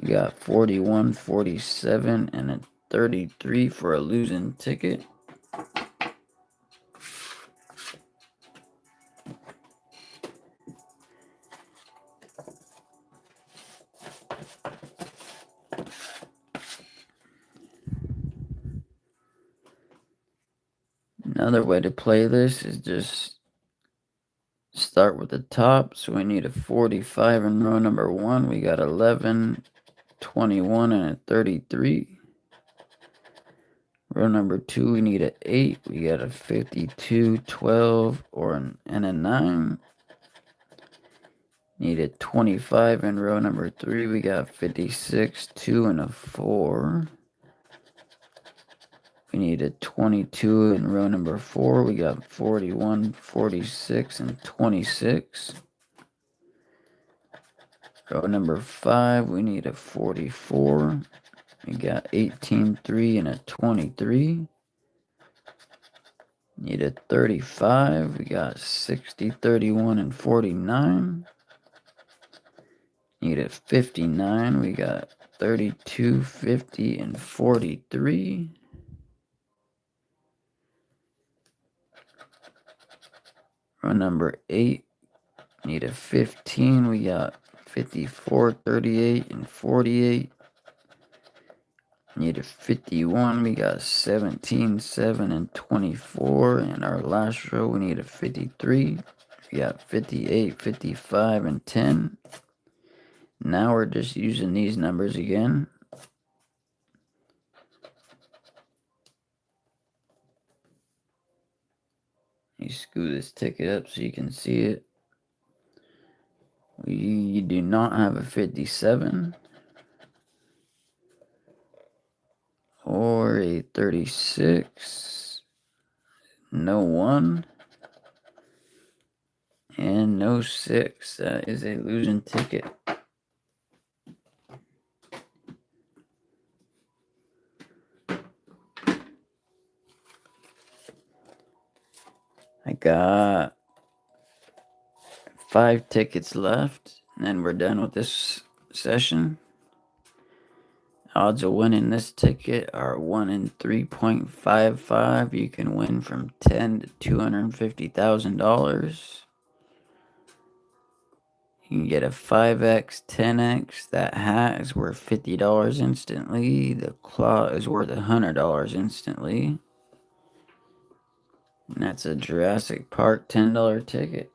We got 41, 47, and a 33 for a losing ticket. Another way to play this is just start with the top. So we need a 45 in row number 1. We got 11, 21, and a 33. Row number 2, we need an 8. We got a 52, 12, and a 9. Need a 25 in row number 3. We got 56, 2, and a 4. We need a 22 in row number 4. We got 41, 46, and 26. Row number 5, we need a 44. We got 18, 3, and a 23. Need a 35. We got 60, 31, and 49. Need a 59. We got 32, 50, and 43. Row number 8. Need a 15. We got 54, 38, and 48. Need a 51. We got 17, 7, and 24. And our last row, we need a 53. We got 58, 55, and 10. Now we're just using these numbers again. You scoot this ticket up so you can see it. We do not have a 57 or a 36. No 1 and no 6. That is a losing ticket. I got 5 tickets left, and then we're done with this session. Odds of winning this ticket are 1 in 3.55. You can win from $10,000 to $250,000. You can get a 5x, 10x. That hat is worth $50 instantly. The claw is worth $100 instantly. And that's a Jurassic Park $10 ticket.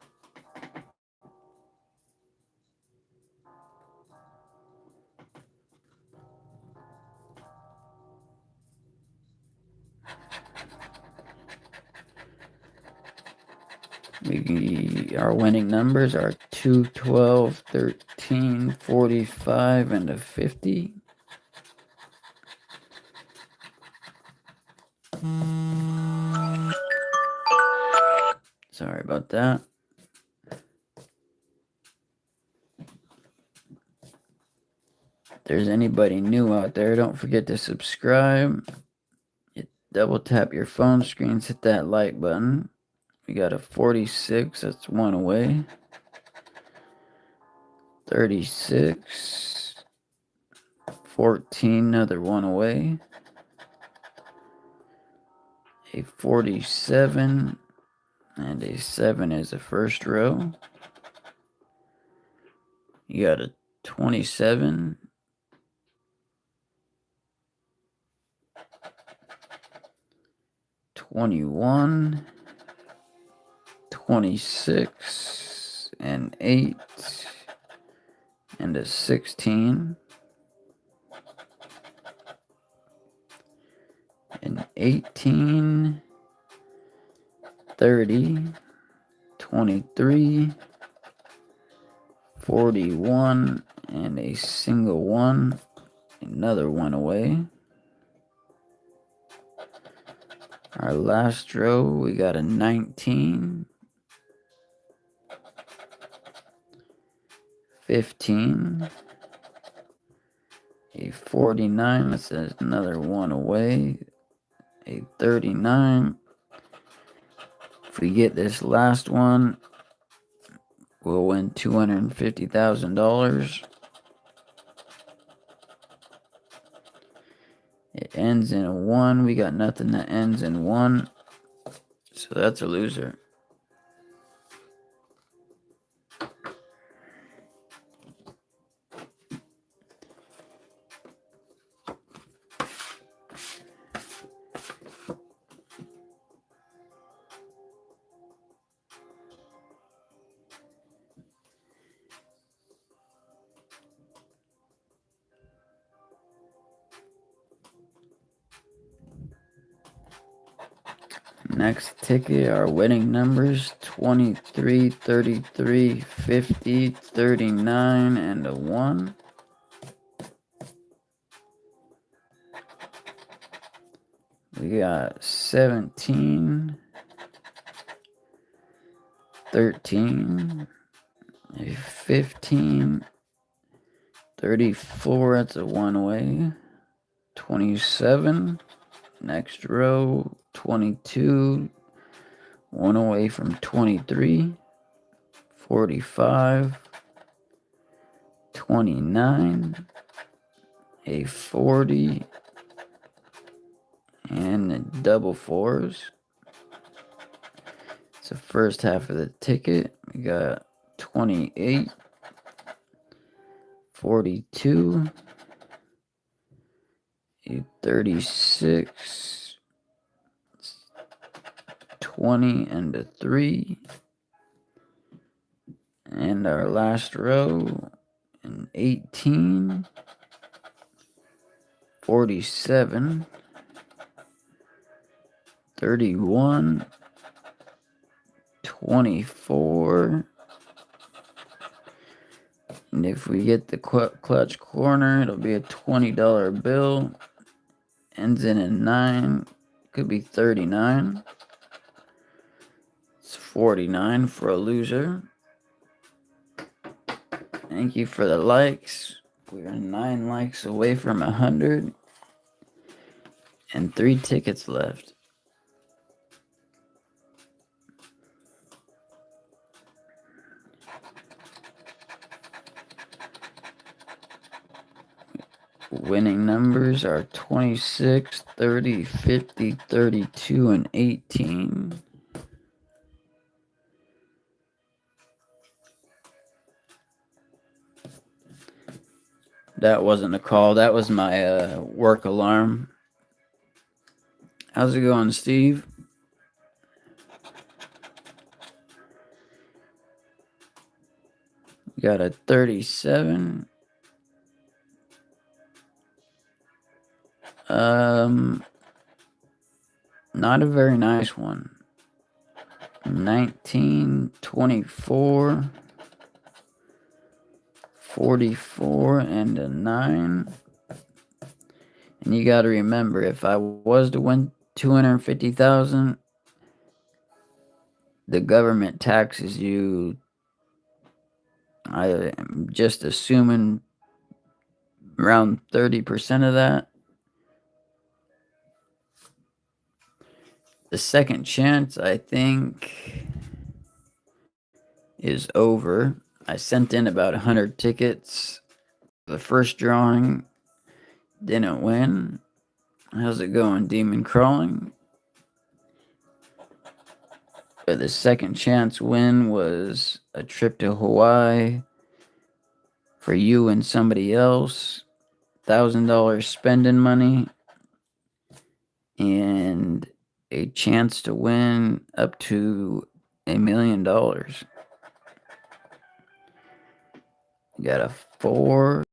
Our winning numbers are 2, 12, 13, 45, and a 50. Sorry about that. If there's anybody new out there, don't forget to subscribe. Double tap your phone screens, hit that like button. We got a 46, that's one away. 36, 14, another one away. A 47, and a 7 is the first row. You got a 27, 21, 26, and 8, and a 16, and 18, 30, 23, 41, and a single one, another one away. Our last row, we got a 19, 15, a 49, that's another one away, a 39. If we get this last one, we'll win $250,000. It ends in a 1. We got nothing that ends in 1. So that's a loser. Next ticket, our winning numbers 23, 33, 50, 39, and a 1. We got 17, 13, a 15, 34, that's a one away, 27, next row, 22, one away from 23, 45, 29, a 40, and the double fours. It's the first half of the ticket. We got 28, 42, a 36, 20, and a 3. And our last row, an 18, 47, 31, 24, and if we get the clutch corner, it'll be a $20 bill, ends in a 9, could be 39, it's 49 for a loser. Thank you for the likes. We're 9 likes away from 100, and 3 tickets left. Winning numbers are 26, 30, 50, 32, and 18. That wasn't a call. That was my work alarm. How's it going, Steve? got a 37. Not a very nice one. 19, 24, 44, and a 9. And you got to remember, if I was to win 250,000, the government taxes you. I am just assuming around 30% of that. The second chance, I think, is over. I sent in about 100 tickets. The first drawing didn't win. How's it going, Demon Crawling? But the second chance win was a trip to Hawaii for you and somebody else. $1,000 spending money. And a chance to win up to $1 million. You got a 4,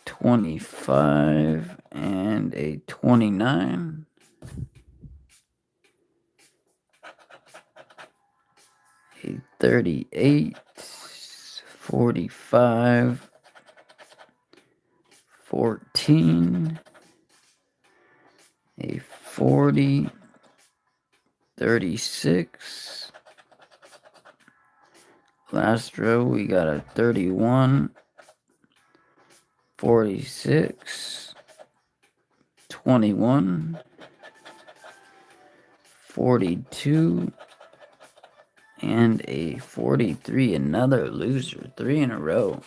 25, and a 29. A 38, 45, 14, a 40, 36. Last row, we got a 31, 46, 21, 42, and a 43. Another loser. 3 in a row.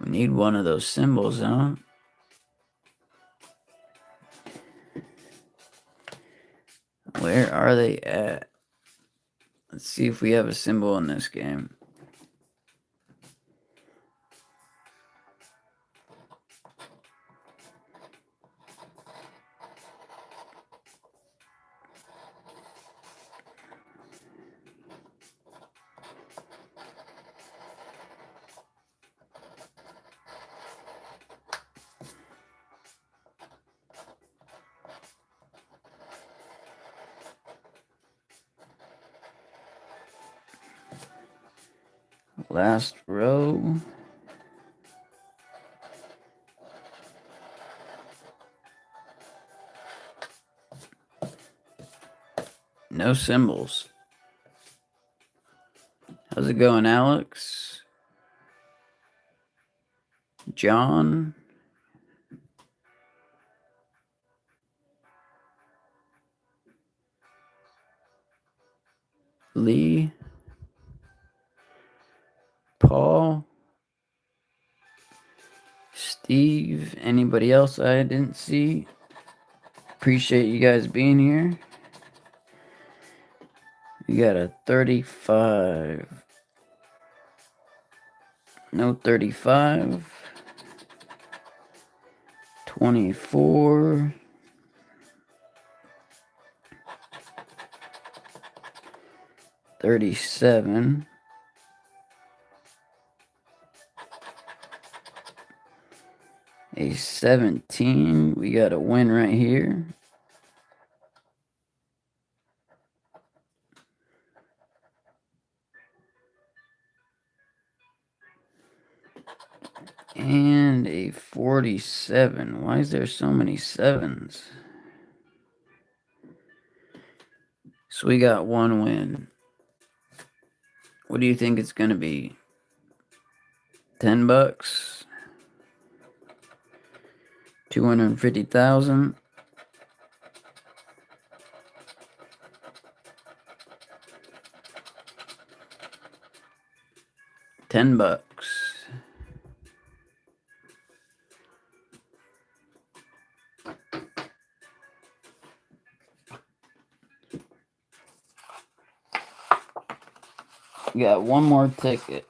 We need one of those symbols, huh? Where are they at? Let's see if we have a symbol in this game. Last row. No symbols. How's it going, Alex? John? Lee? Paul? Steve? Anybody else I didn't see? Appreciate you guys being here. We got a 35. No 35. 24. 37. A 17. We got a win right here. And a 47. Why is there so many 7s? So we got one win. What do you think it's going to be? $10? 250,000? $10. We got one more ticket.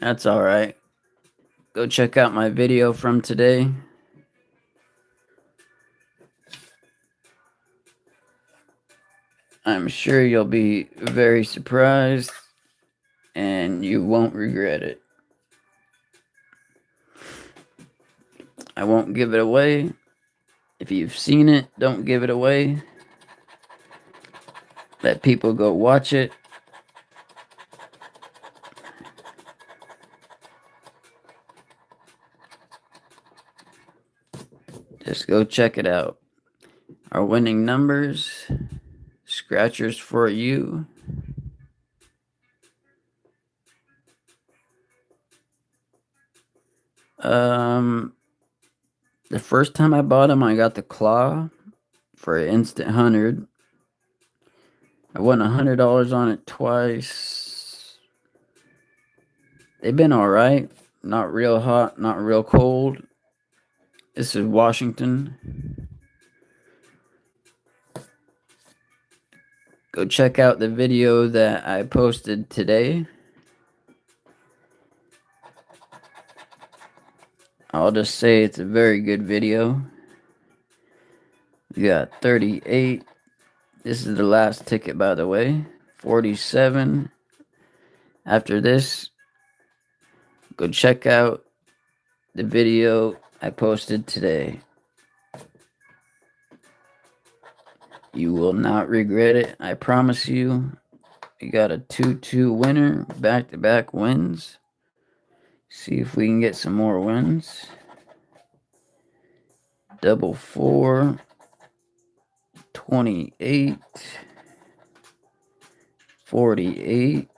That's alright. Go check out my video from today. I'm sure you'll be very surprised and you won't regret it. I won't give it away. If you've seen it, don't give it away. Let people go watch it. Just go check it out. Our winning numbers, scratchers for you. The first time I bought them, I got the claw for an instant 100. I won $100 on it twice. They've been all right. Not real hot, not real cold. This is Washington. Go check out the video that I posted today. I'll just say it's a very good video. We got 38. This is the last ticket, by the way. 47. After this, go check out the video I posted today. You will not regret it. I promise you. We got a 2-2 winner. Back-to-back wins. See if we can get some more wins. Double 4. 28. 48.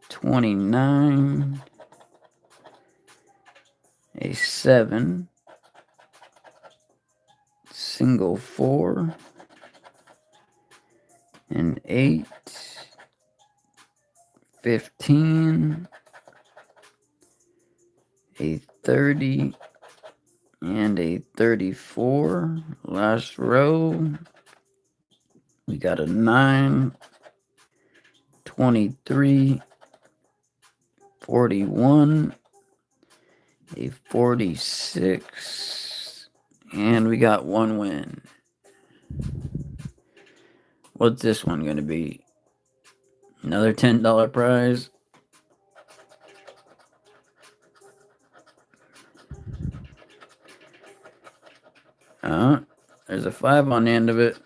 29. A 7. Single 4. An 8. 15. A 30. And a 34. Last row. We got a 9. 23. 41. A 46. And we got one win. What's this one going to be? Another $10 prize. There's a 5 on the end of it.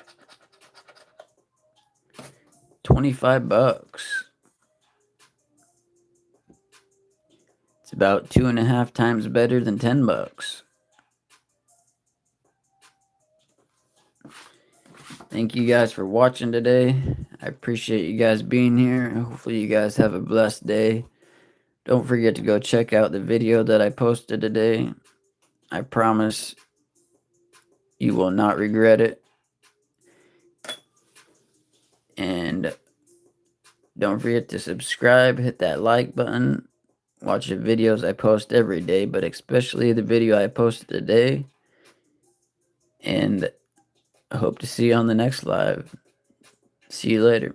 25 bucks. It's about 2.5 times better than 10 bucks. Thank you guys for watching today. I appreciate you guys being here. Hopefully you guys have a blessed day. Don't forget to go check out the video that I posted today. I promise you will not regret it. And don't forget to subscribe, hit that like button. Watch the videos I post every day, but especially the video I posted today. And I hope to see you on the next live. See you later.